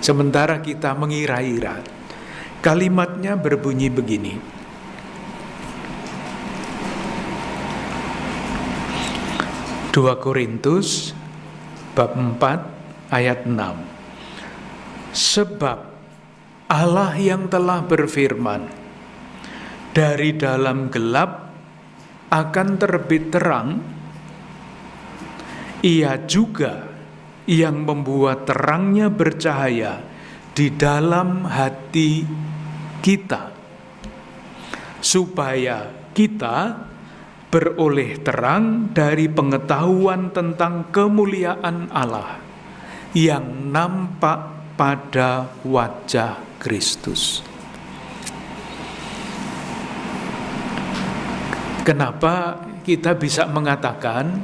Sementara kita mengira-ira. Kalimatnya berbunyi begini. Dua Korintus bab 4 ayat 6. Sebab Allah yang telah berfirman, dari dalam gelap akan terbit terang, Ia juga yang membuat terangnya bercahaya di dalam hati kita, supaya kita beroleh terang dari pengetahuan tentang kemuliaan Allah yang nampak pada wajah Kristus. Kenapa kita bisa mengatakan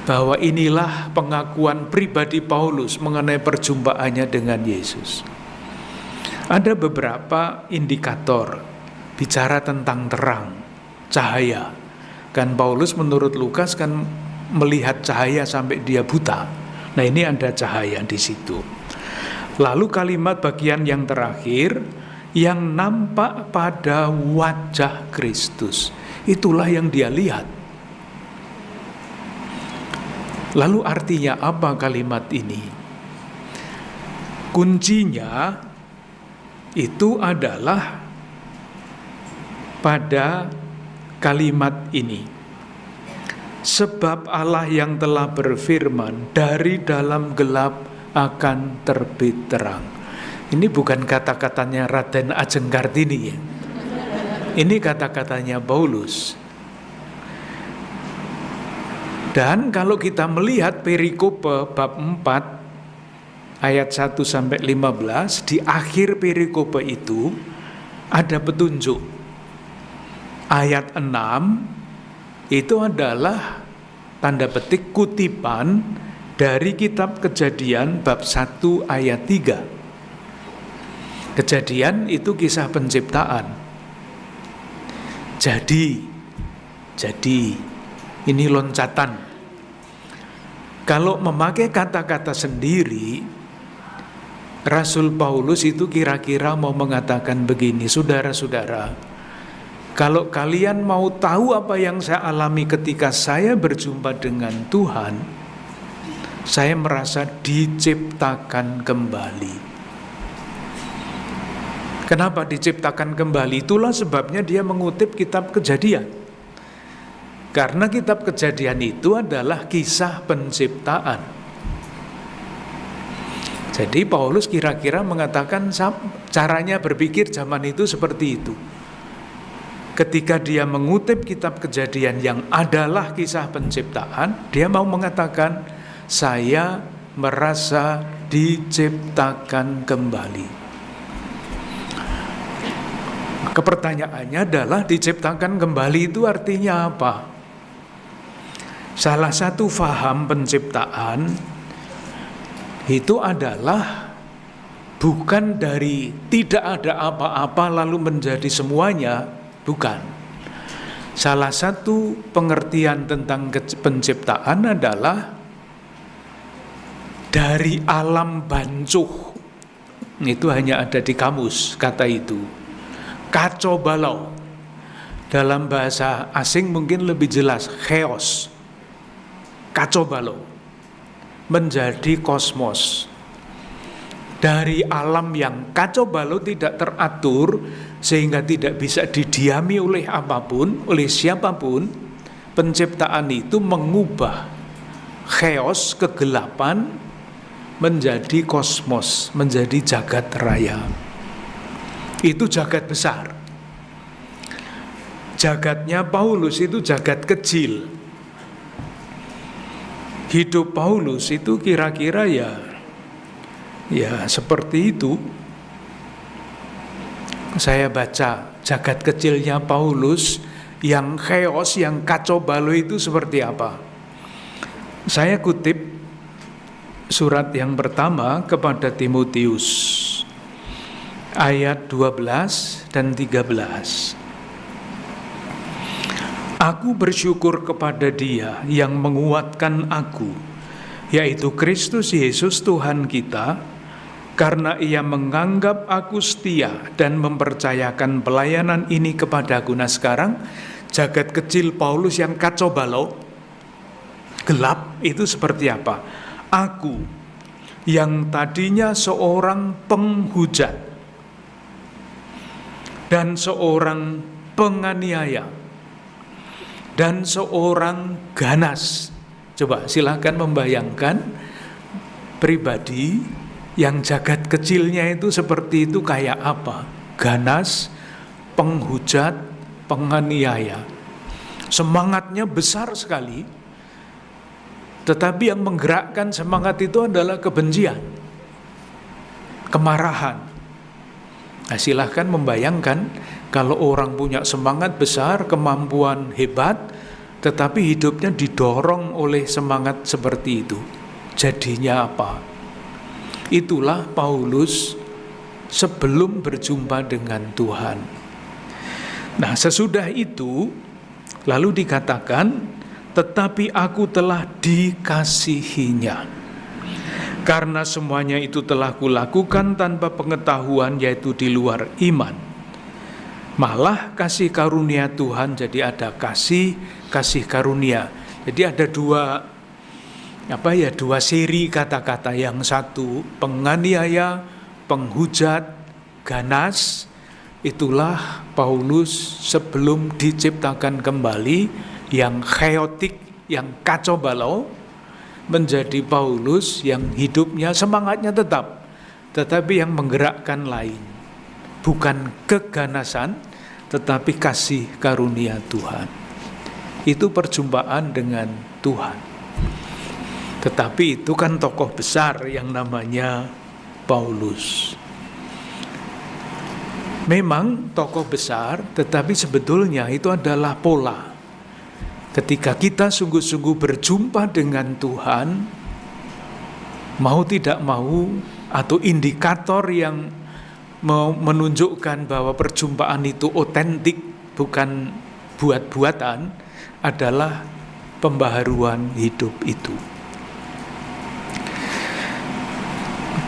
bahwa inilah pengakuan pribadi Paulus mengenai perjumpaannya dengan Yesus? Ada beberapa indikator bicara tentang terang, cahaya. Kan Paulus menurut Lukas kan melihat cahaya sampai dia buta. Nah ini ada cahaya di situ. Lalu kalimat bagian yang terakhir, yang nampak pada wajah Kristus. Itulah yang dia lihat. Lalu artinya apa kalimat ini? Kuncinya itu adalah pada kalimat ini. Sebab Allah yang telah berfirman, dari dalam gelap akan terbit terang. Ini bukan kata-katanya Raden Ajeng Kartini ya. Ini kata-katanya Paulus. Dan kalau kita melihat perikope bab 4 ayat 1 sampai 15, di akhir perikope itu ada petunjuk. Ayat 6 itu adalah tanda petik kutipan dari kitab Kejadian bab 1 ayat 3. Kejadian itu kisah penciptaan. Jadi ini loncatan. Kalau memakai kata-kata sendiri, Rasul Paulus itu kira-kira mau mengatakan begini, saudara-saudara, kalau kalian mau tahu apa yang saya alami ketika saya berjumpa dengan Tuhan, saya merasa diciptakan kembali. Kenapa diciptakan kembali? Itulah sebabnya dia mengutip kitab Kejadian. Karena kitab Kejadian itu adalah kisah penciptaan. Jadi Paulus kira-kira mengatakan caranya berpikir zaman itu seperti itu. Ketika dia mengutip kitab Kejadian yang adalah kisah penciptaan, dia mau mengatakan, saya merasa diciptakan kembali. Pertanyaannya adalah diciptakan kembali itu artinya apa? Salah satu faham penciptaan itu adalah bukan dari tidak ada apa-apa lalu menjadi semuanya, bukan. Salah satu pengertian tentang penciptaan adalah dari alam bancuh. Itu hanya ada di kamus kata itu. Kacau balau. Dalam bahasa asing mungkin lebih jelas, chaos. Kacau balau. Menjadi kosmos. Dari alam yang kacau balau tidak teratur sehingga tidak bisa didiami oleh apapun, oleh siapapun, penciptaan itu mengubah chaos, kegelapan menjadi kosmos, menjadi jagat raya. Itu jagat besar. Jagatnya Paulus itu jagat kecil. Hidup Paulus itu kira-kira ya seperti itu. Saya baca jagat kecilnya Paulus yang chaos, yang kacau balau itu seperti apa. Saya kutip surat yang pertama kepada Timotius ayat 12 dan 13. Aku bersyukur kepada Dia yang menguatkan aku, yaitu Kristus Yesus Tuhan kita, karena Ia menganggap aku setia dan mempercayakan pelayanan ini kepadaku. Nah sekarang jagat kecil Paulus yang kacau balau, gelap itu seperti apa? Aku yang tadinya seorang penghujat dan seorang penganiaya dan seorang ganas. Coba silakan membayangkan pribadi yang jagat kecilnya itu seperti itu kayak apa? Ganas, penghujat, penganiaya. Semangatnya besar sekali, tetapi yang menggerakkan semangat itu adalah kebencian, kemarahan. Nah, silahkan membayangkan kalau orang punya semangat besar, kemampuan hebat, tetapi hidupnya didorong oleh semangat seperti itu. Jadinya apa? Itulah Paulus sebelum berjumpa dengan Tuhan. Nah, sesudah itu lalu dikatakan, tetapi aku telah dikasihinya. Karena semuanya itu telah kulakukan tanpa pengetahuan, yaitu di luar iman. Malah kasih karunia Tuhan, jadi ada kasih karunia. Jadi ada dua seri kata-kata. Yang satu penganiaya, penghujat, ganas. Itulah Paulus sebelum diciptakan kembali, yang chaotic, yang kacau balau, menjadi Paulus yang hidupnya semangatnya tetap, tetapi yang menggerakkan lain, bukan keganasan, tetapi kasih karunia Tuhan. Itu perjumpaan dengan Tuhan. Tetapi itu kan tokoh besar yang namanya Paulus. Memang tokoh besar, tetapi sebetulnya itu adalah pola. Ketika kita sungguh-sungguh berjumpa dengan Tuhan, mau tidak mau, atau indikator yang menunjukkan bahwa perjumpaan itu otentik, bukan buat-buatan, adalah pembaharuan hidup itu.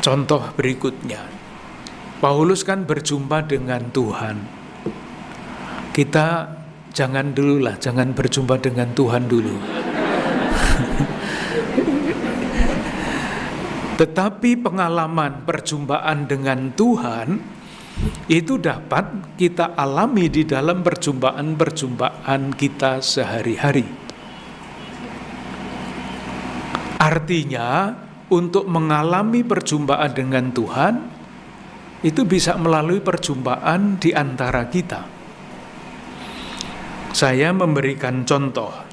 Contoh berikutnya, Paulus kan berjumpa dengan Tuhan. Kita jangan berjumpa dengan Tuhan dulu. Tetapi pengalaman perjumpaan dengan Tuhan itu dapat kita alami di dalam perjumpaan-perjumpaan kita sehari-hari. Artinya, untuk mengalami perjumpaan dengan Tuhan, itu bisa melalui perjumpaan di antara kita. Saya memberikan contoh.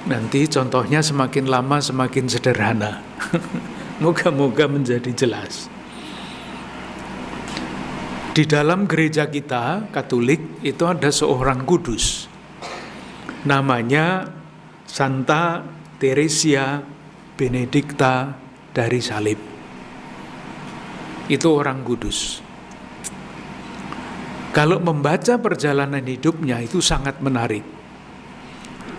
Nanti contohnya semakin lama semakin sederhana. Moga-moga menjadi jelas. Di dalam gereja kita, Katolik, itu ada seorang kudus. Namanya Santa Teresia Benedikta dari Salib. Itu orang kudus. Kalau membaca perjalanan hidupnya itu sangat menarik.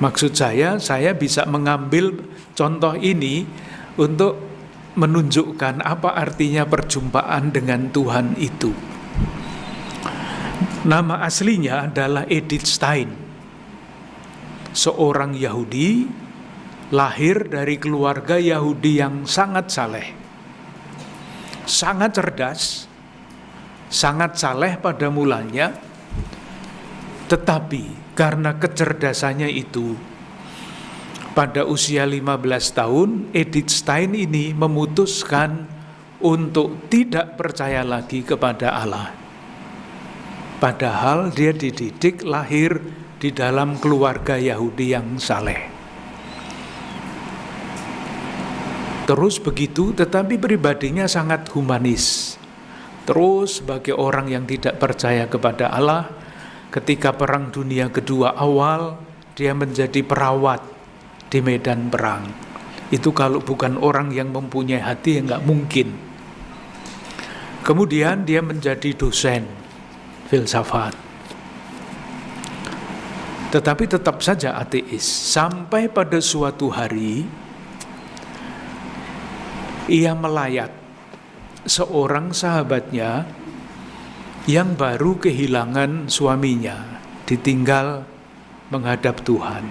Maksud saya bisa mengambil contoh ini untuk menunjukkan apa artinya perjumpaan dengan Tuhan itu. Nama aslinya adalah Edith Stein. Seorang Yahudi, lahir dari keluarga Yahudi yang sangat saleh. Sangat cerdas, sangat saleh pada mulanya, tetapi karena kecerdasannya itu, pada usia 15 tahun, Edith Stein ini memutuskan untuk tidak percaya lagi kepada Allah. Padahal dia dididik lahir di dalam keluarga Yahudi yang saleh. Terus begitu, tetapi pribadinya sangat humanis. Terus sebagai orang yang tidak percaya kepada Allah, ketika Perang Dunia Kedua awal, dia menjadi perawat di medan perang. Itu kalau bukan orang yang mempunyai hati, ya nggak mungkin. Kemudian dia menjadi dosen filsafat. Tetapi tetap saja ateis. Sampai pada suatu hari, ia melayat seorang sahabatnya yang baru kehilangan suaminya, ditinggal menghadap Tuhan.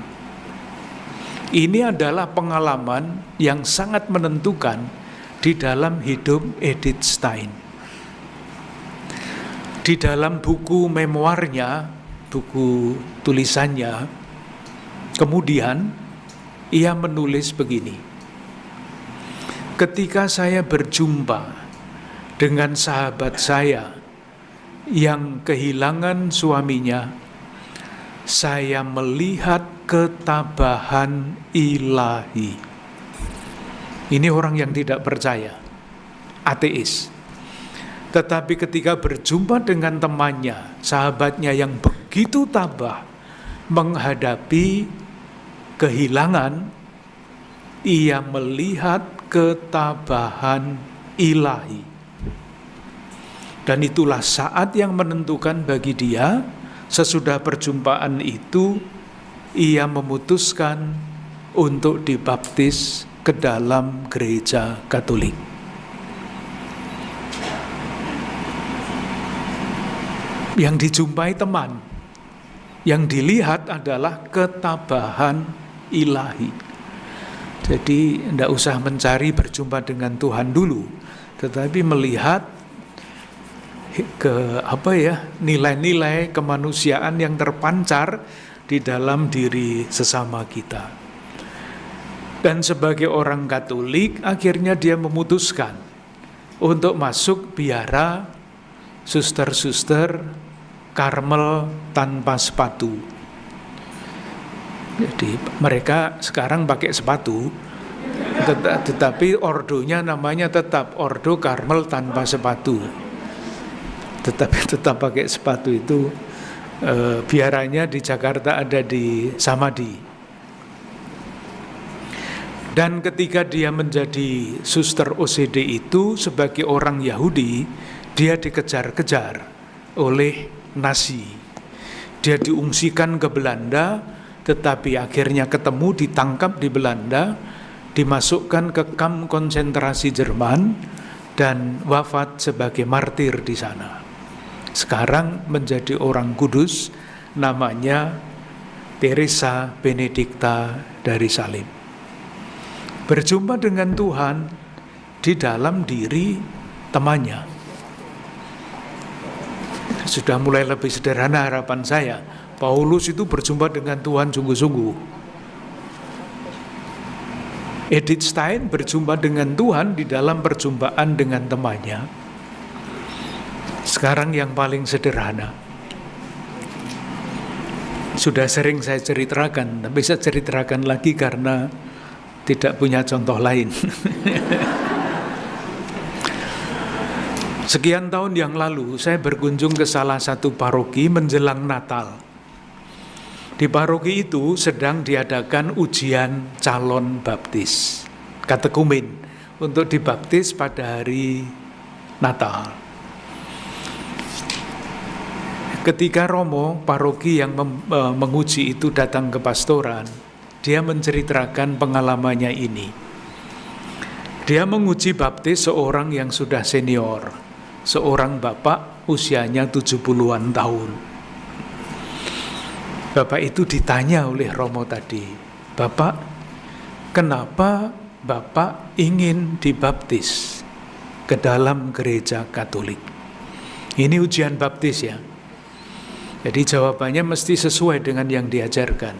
Ini adalah pengalaman yang sangat menentukan di dalam hidup Edith Stein. Di dalam buku memoarnya, buku tulisannya, kemudian ia menulis begini: ketika saya berjumpa dengan sahabat saya yang kehilangan suaminya, saya melihat ketabahan ilahi. Ini orang yang tidak percaya, ateis. Tetapi ketika berjumpa dengan temannya, sahabatnya yang begitu tabah menghadapi kehilangan, ia melihat ketabahan ilahi. Dan itulah saat yang menentukan bagi dia. Sesudah perjumpaan itu, ia memutuskan untuk dibaptis ke dalam gereja Katolik. Yang dijumpai teman, yang dilihat adalah ketabahan ilahi. Jadi tidak usah mencari berjumpa dengan Tuhan dulu, tetapi melihat nilai-nilai kemanusiaan yang terpancar di dalam diri sesama kita. Dan sebagai orang Katolik, akhirnya dia memutuskan untuk masuk biara suster-suster Karmel tanpa sepatu. Jadi mereka sekarang pakai sepatu, tetapi ordonya namanya tetap Ordo Karmel tanpa sepatu. Tetapi tetap pakai sepatu itu. Biaranya di Jakarta ada di Samadhi. Dan ketika dia menjadi suster OCD itu sebagai orang Yahudi, Dia dikejar-kejar oleh Nazi. Dia diungsikan ke Belanda, tetapi akhirnya ketemu, ditangkap di Belanda, dimasukkan ke kamp konsentrasi Jerman, dan wafat sebagai martir di sana. Sekarang menjadi orang kudus, namanya Teresa Benedikta dari Salib. Berjumpa dengan Tuhan di dalam diri temannya. Sudah mulai lebih sederhana harapan saya. Paulus itu berjumpa dengan Tuhan sungguh-sungguh. Edith Stein berjumpa dengan Tuhan di dalam perjumpaan dengan temannya. Sekarang yang paling sederhana. Sudah sering saya ceritakan, tapi saya ceritakan lagi karena tidak punya contoh lain. Sekian tahun yang lalu saya berkunjung ke salah satu paroki menjelang Natal. Di paroki itu sedang diadakan ujian calon baptis, katekumen, untuk dibaptis pada hari Natal. Ketika Romo, paroki yang menguji itu datang ke pastoran, dia menceritakan pengalamannya ini. Dia menguji baptis seorang yang sudah senior, seorang bapak usianya 70-an tahun. Bapak itu ditanya oleh Romo tadi, "Bapak, kenapa Bapak ingin dibaptis ke dalam gereja Katolik?" Ini ujian baptis ya. Jadi jawabannya mesti sesuai dengan yang diajarkan.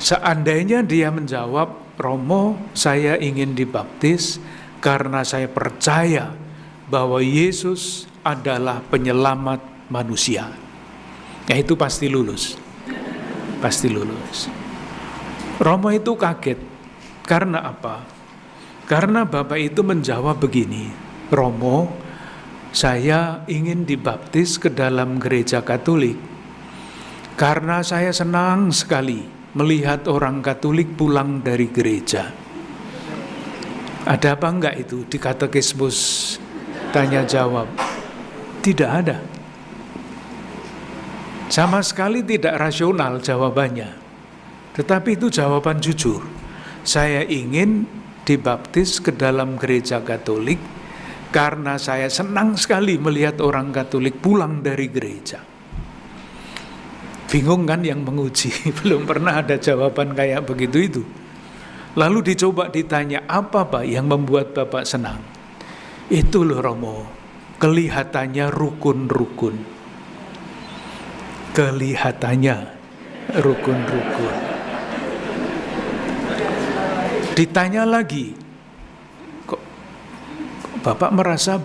Seandainya dia menjawab, "Romo, saya ingin dibaptis karena saya percaya bahwa Yesus adalah penyelamat manusia." Ya itu pasti lulus. Pasti lulus. Romo itu kaget. Karena apa? Karena Bapak itu menjawab begini, "Romo, saya ingin dibaptis ke dalam gereja Katolik karena saya senang sekali melihat orang Katolik pulang dari gereja." Ada apa enggak itu di katekismus tanya jawab? Tidak ada. Sama sekali tidak rasional jawabannya. Tetapi itu jawaban jujur. Saya ingin dibaptis ke dalam gereja Katolik karena saya senang sekali melihat orang Katolik pulang dari gereja. Bingung kan yang menguji? Belum pernah ada jawaban kayak begitu itu. Lalu dicoba ditanya, "Apa Pak yang membuat Bapak senang?" "Itu loh Romo, kelihatannya rukun-rukun." Kelihatannya rukun-rukun. Ditanya lagi, "Kok Bapak merasa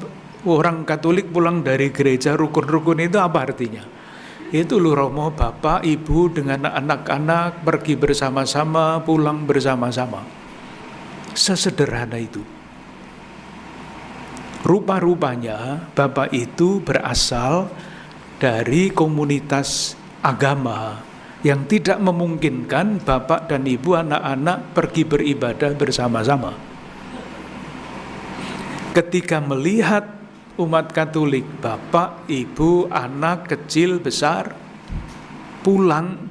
orang Katolik pulang dari gereja rukun-rukun itu apa artinya?" "Itu loh Romo, Bapak, Ibu dengan anak-anak pergi bersama-sama, pulang bersama-sama." Sesederhana itu. Rupa-rupanya Bapak itu berasal dari komunitas agama yang tidak memungkinkan Bapak dan Ibu anak-anak pergi beribadah bersama-sama. Ketika melihat umat Katolik, Bapak, Ibu, anak, kecil, besar, pulang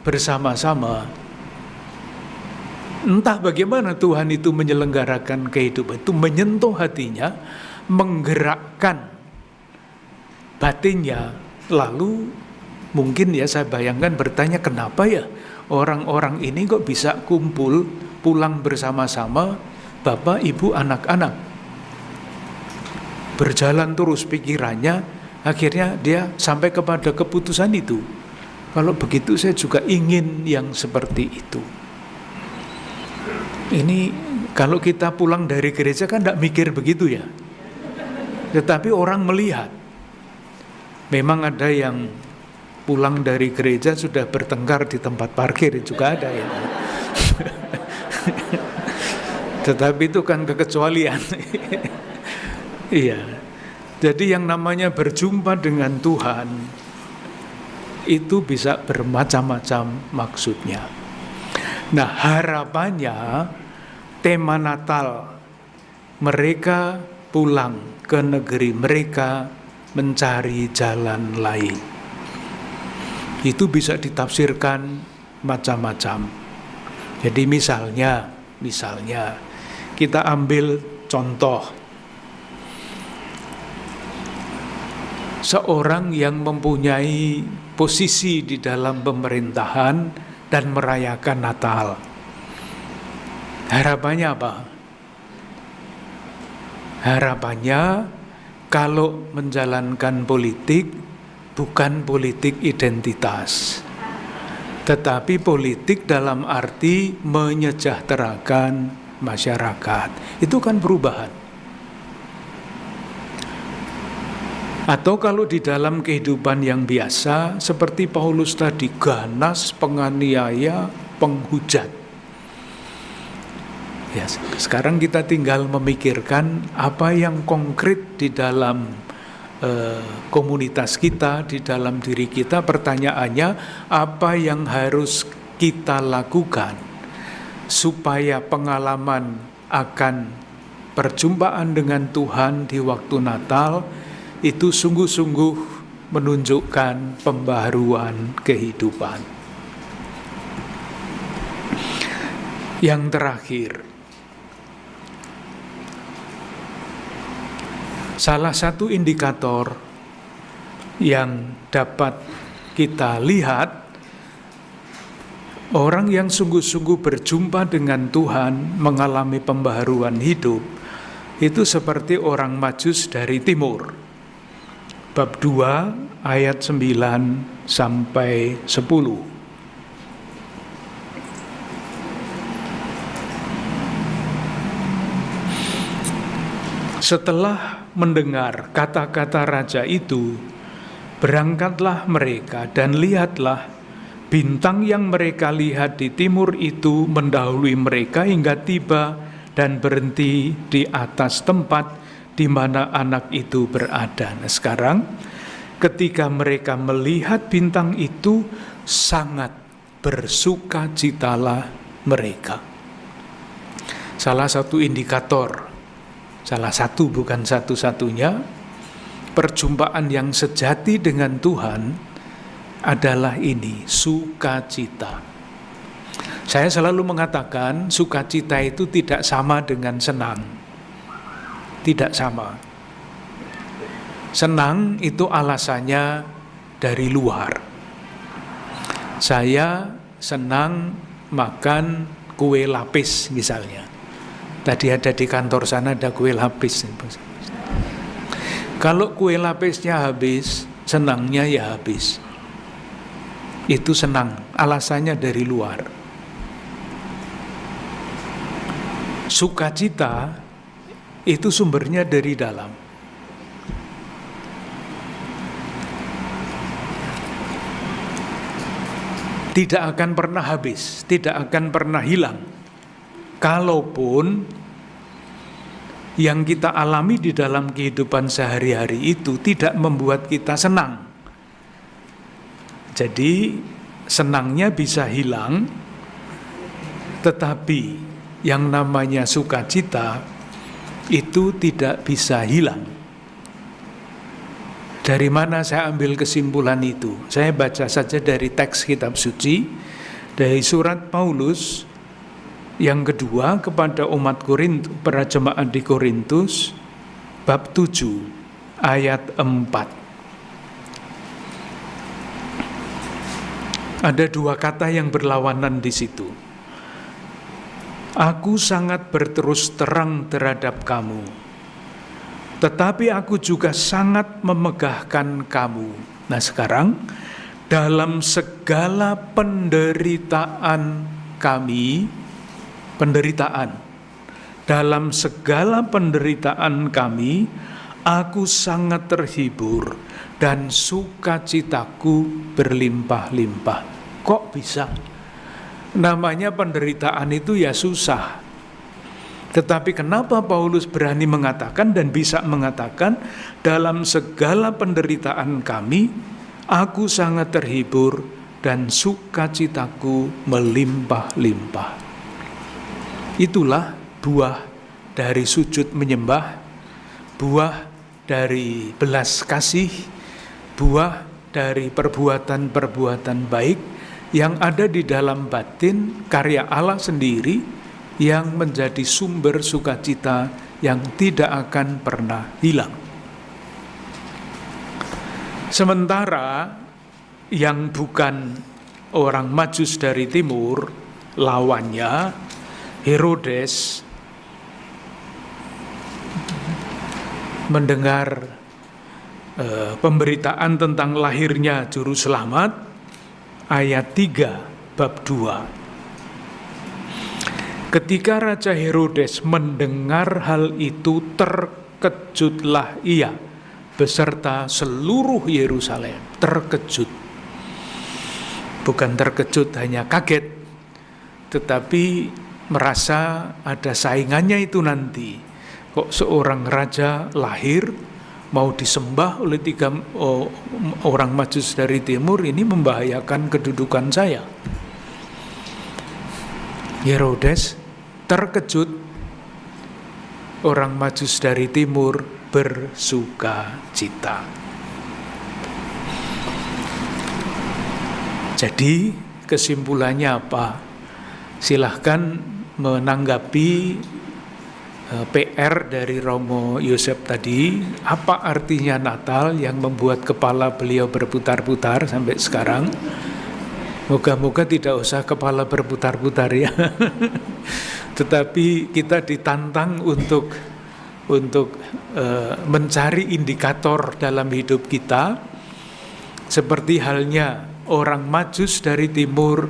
bersama-sama, entah bagaimana Tuhan itu menyelenggarakan kehidupan itu, menyentuh hatinya, menggerakkan batinnya. Lalu mungkin ya saya bayangkan bertanya, kenapa ya orang-orang ini kok bisa kumpul pulang bersama-sama, Bapak, Ibu, anak-anak. Berjalan terus pikirannya, akhirnya dia sampai kepada keputusan itu. Kalau begitu saya juga ingin yang seperti itu. Ini kalau kita pulang dari gereja kan tidak mikir begitu ya. Tetapi orang melihat. Memang ada yang pulang dari gereja sudah bertengkar di tempat parkir, juga ada ya. Tetapi itu kan kekecualian. Iya. Jadi yang namanya berjumpa dengan Tuhan itu bisa bermacam-macam maksudnya. Nah, harapannya tema Natal mereka pulang ke negeri mereka mencari jalan lain. Itu bisa ditafsirkan macam-macam. Jadi misalnya kita ambil contoh seorang yang mempunyai posisi di dalam pemerintahan dan merayakan Natal. Harapannya apa? Harapannya kalau menjalankan politik bukan politik identitas, tetapi politik dalam arti menyejahterakan masyarakat. Itu kan perubahan. Atau kalau di dalam kehidupan yang biasa, seperti Paulus tadi, ganas, penganiaya, penghujat. Ya, sekarang kita tinggal memikirkan apa yang konkret di dalam komunitas kita, di dalam diri kita. Pertanyaannya, apa yang harus kita lakukan supaya pengalaman akan perjumpaan dengan Tuhan di waktu Natal itu sungguh-sungguh menunjukkan pembaharuan kehidupan. Yang terakhir, salah satu indikator yang dapat kita lihat, orang yang sungguh-sungguh berjumpa dengan Tuhan, mengalami pembaharuan hidup, itu seperti orang Majus dari timur. Bab 2 ayat 9 sampai 10. Setelah mendengar kata-kata raja itu, berangkatlah mereka dan lihatlah, bintang yang mereka lihat di timur itu mendahului mereka hingga tiba dan berhenti di atas tempat di mana anak itu berada. Nah, sekarang ketika mereka melihat bintang itu, sangat bersukacitalah mereka. Salah satu indikator, salah satu bukan satu-satunya, perjumpaan yang sejati dengan Tuhan adalah ini, sukacita. Saya selalu mengatakan sukacita itu tidak sama dengan senang. Tidak sama. Senang itu alasannya dari luar. Saya senang makan kue lapis misalnya. Tadi ada di kantor sana ada kue lapis. Kalau kue lapisnya habis, senangnya ya habis. Itu senang, alasannya dari luar. Sukacita itu sumbernya dari dalam. Tidak akan pernah habis, tidak akan pernah hilang. Kalaupun yang kita alami di dalam kehidupan sehari-hari itu tidak membuat kita senang. Jadi senangnya bisa hilang, tetapi yang namanya sukacita itu tidak bisa hilang. Dari mana saya ambil kesimpulan itu? Saya baca saja dari teks kitab suci, dari surat Paulus yang kedua kepada umat Korintus, para jemaat di Korintus, bab 7 ayat 4. Ada dua kata yang berlawanan di situ. Aku sangat berterus terang terhadap kamu, tetapi aku juga sangat memegahkan kamu. Nah sekarang, dalam segala penderitaan kami, dalam segala penderitaan kami, aku sangat terhibur dan sukacitaku berlimpah-limpah. Kok bisa? Namanya penderitaan itu ya susah. Tetapi kenapa Paulus berani mengatakan dan bisa mengatakan, dalam segala penderitaan kami, aku sangat terhibur dan sukacitaku melimpah-limpah. Itulah buah dari sujud menyembah, buah dari belas kasih, buah dari perbuatan-perbuatan baik yang ada di dalam batin karya Allah sendiri yang menjadi sumber sukacita yang tidak akan pernah hilang. Sementara yang bukan orang Majus dari timur, lawannya Herodes, mendengar pemberitaan tentang lahirnya Juru Selamat, ayat 3 bab 2. Ketika Raja Herodes mendengar hal itu, terkejutlah ia beserta seluruh Yerusalem. Terkejut. Bukan terkejut hanya kaget, tetapi merasa ada saingannya itu nanti. Kok seorang raja lahir mau disembah oleh 3 orang Majus dari timur, ini membahayakan kedudukan saya. Herodes terkejut, orang Majus dari timur bersuka cita. Jadi kesimpulannya apa? Silahkan menanggapi PR dari Romo Yosef tadi. Apa artinya Natal yang membuat kepala beliau berputar-putar sampai sekarang? Moga-moga tidak usah kepala berputar-putar ya. Tetapi kita ditantang untuk mencari indikator dalam hidup kita, seperti halnya orang Majus dari timur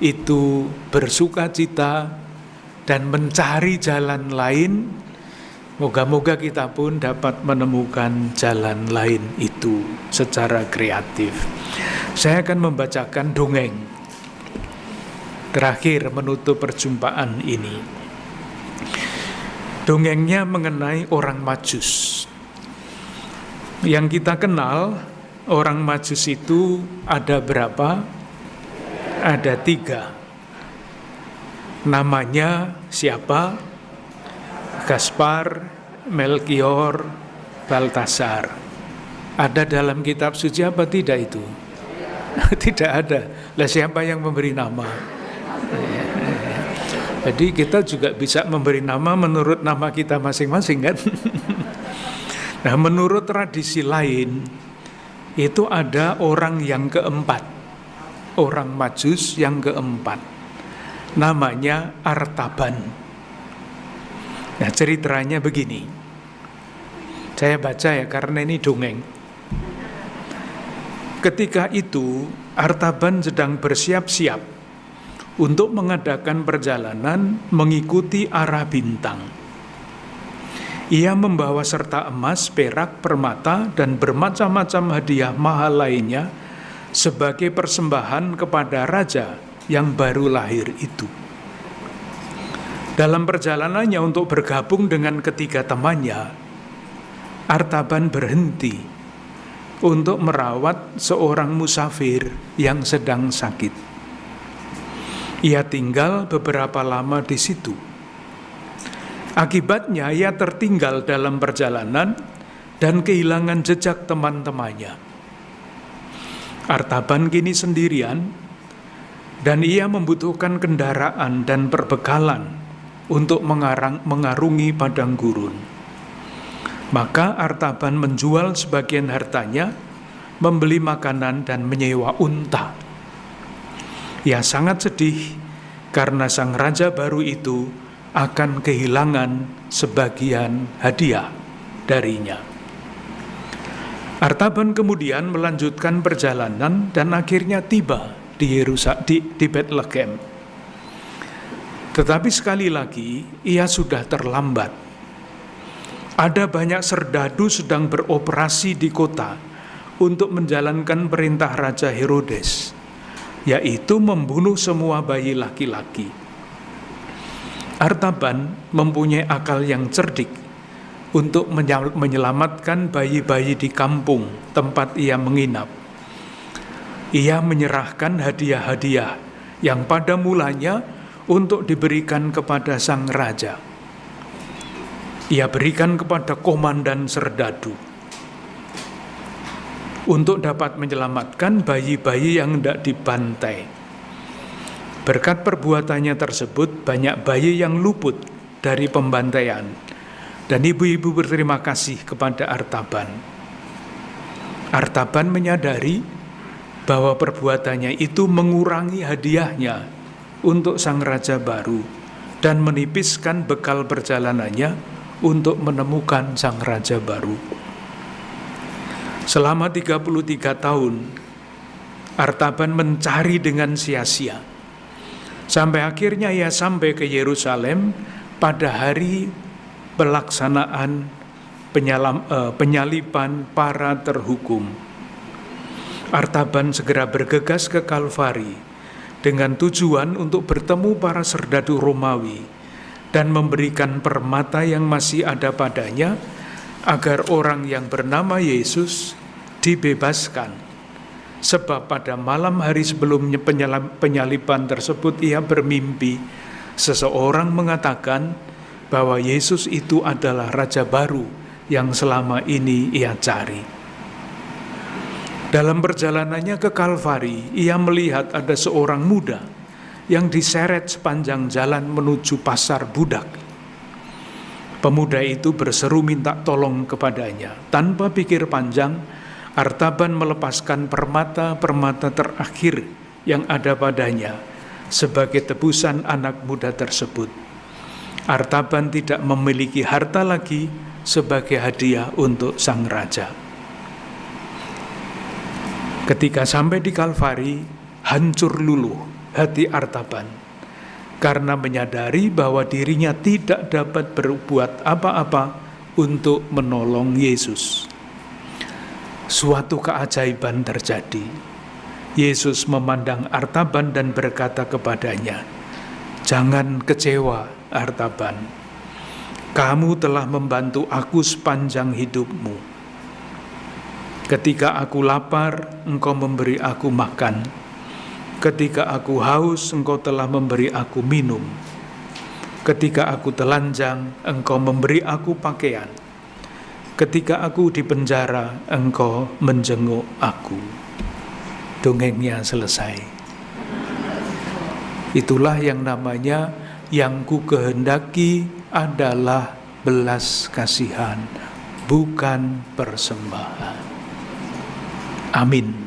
itu bersuka cita dan mencari jalan lain. Moga-moga kita pun dapat menemukan jalan lain itu secara kreatif. Saya akan membacakan dongeng terakhir menutup perjumpaan ini. Dongengnya mengenai orang Majus. Yang kita kenal, orang Majus itu ada berapa? Ada 3. Namanya siapa? Gaspar, Melkior, Baltasar. Ada dalam kitab suci apa tidak itu? Tidak ada. Lah siapa yang memberi nama? Jadi kita juga bisa memberi nama menurut nama kita masing-masing kan? Nah, menurut tradisi lain itu ada orang yang keempat, orang Majus yang keempat, namanya Artaban. Nah, ceritanya begini. Saya baca ya karena ini dongeng. Ketika itu Artaban sedang bersiap-siap untuk mengadakan perjalanan mengikuti arah bintang. Ia membawa serta emas, perak, permata, dan bermacam-macam hadiah mahal lainnya sebagai persembahan kepada raja yang baru lahir itu. Dalam perjalanannya untuk bergabung dengan ketiga temannya, Artaban berhenti untuk merawat seorang musafir yang sedang sakit. Ia tinggal beberapa lama di situ. Akibatnya ia tertinggal dalam perjalanan dan kehilangan jejak teman-temannya. Artaban kini sendirian dan ia membutuhkan kendaraan dan perbekalan untuk mengarungi padang gurun. Maka Artaban menjual sebagian hartanya, membeli makanan dan menyewa unta. Ia sangat sedih karena sang raja baru itu akan kehilangan sebagian hadiah darinya. Artaban kemudian melanjutkan perjalanan dan akhirnya tiba di Betlehem. Tetapi sekali lagi ia sudah terlambat. Ada banyak serdadu sedang beroperasi di kota untuk menjalankan perintah Raja Herodes, yaitu membunuh semua bayi laki-laki. Artaban mempunyai akal yang cerdik untuk menyelamatkan bayi-bayi di kampung tempat ia menginap. Ia menyerahkan hadiah-hadiah yang pada mulanya untuk diberikan kepada sang raja. ia berikan kepada komandan serdadu untuk dapat menyelamatkan bayi-bayi yang hendak dibantai. Berkat perbuatannya tersebut, banyak bayi yang luput dari pembantaian, dan ibu-ibu berterima kasih kepada Artaban. Artaban menyadari bahwa perbuatannya itu mengurangi hadiahnya untuk sang raja baru dan menipiskan bekal perjalanannya untuk menemukan sang raja baru. Selama 33 tahun, Artaban mencari dengan sia-sia. Sampai akhirnya ia sampai ke Yerusalem pada hari pelaksanaan penyaliban para terhukum. Artaban segera bergegas ke Kalvari dengan tujuan untuk bertemu para serdadu Romawi dan memberikan permata yang masih ada padanya agar orang yang bernama Yesus dibebaskan. Sebab pada malam hari sebelum penyaliban tersebut ia bermimpi seseorang mengatakan bahwa Yesus itu adalah raja baru yang selama ini ia cari. Dalam perjalanannya ke Kalvari, ia melihat ada seorang muda yang diseret sepanjang jalan menuju pasar budak. Pemuda itu berseru minta tolong kepadanya. Tanpa pikir panjang, Artaban melepaskan permata-permata terakhir yang ada padanya sebagai tebusan anak muda tersebut. Artaban tidak memiliki harta lagi sebagai hadiah untuk sang raja. Ketika sampai di Kalvari, hancur luluh hati Artaban karena menyadari bahwa dirinya tidak dapat berbuat apa-apa untuk menolong Yesus. Suatu keajaiban terjadi. Yesus memandang Artaban dan berkata kepadanya, "Jangan kecewa, Artaban. Kamu telah membantu aku sepanjang hidupmu. Ketika aku lapar, engkau memberi aku makan. Ketika aku haus, engkau telah memberi aku minum. Ketika aku telanjang, engkau memberi aku pakaian. Ketika aku di penjara, engkau menjenguk aku." Dongengnya selesai. Itulah yang namanya yang ku kehendaki adalah belas kasihan, bukan persembahan. Amin.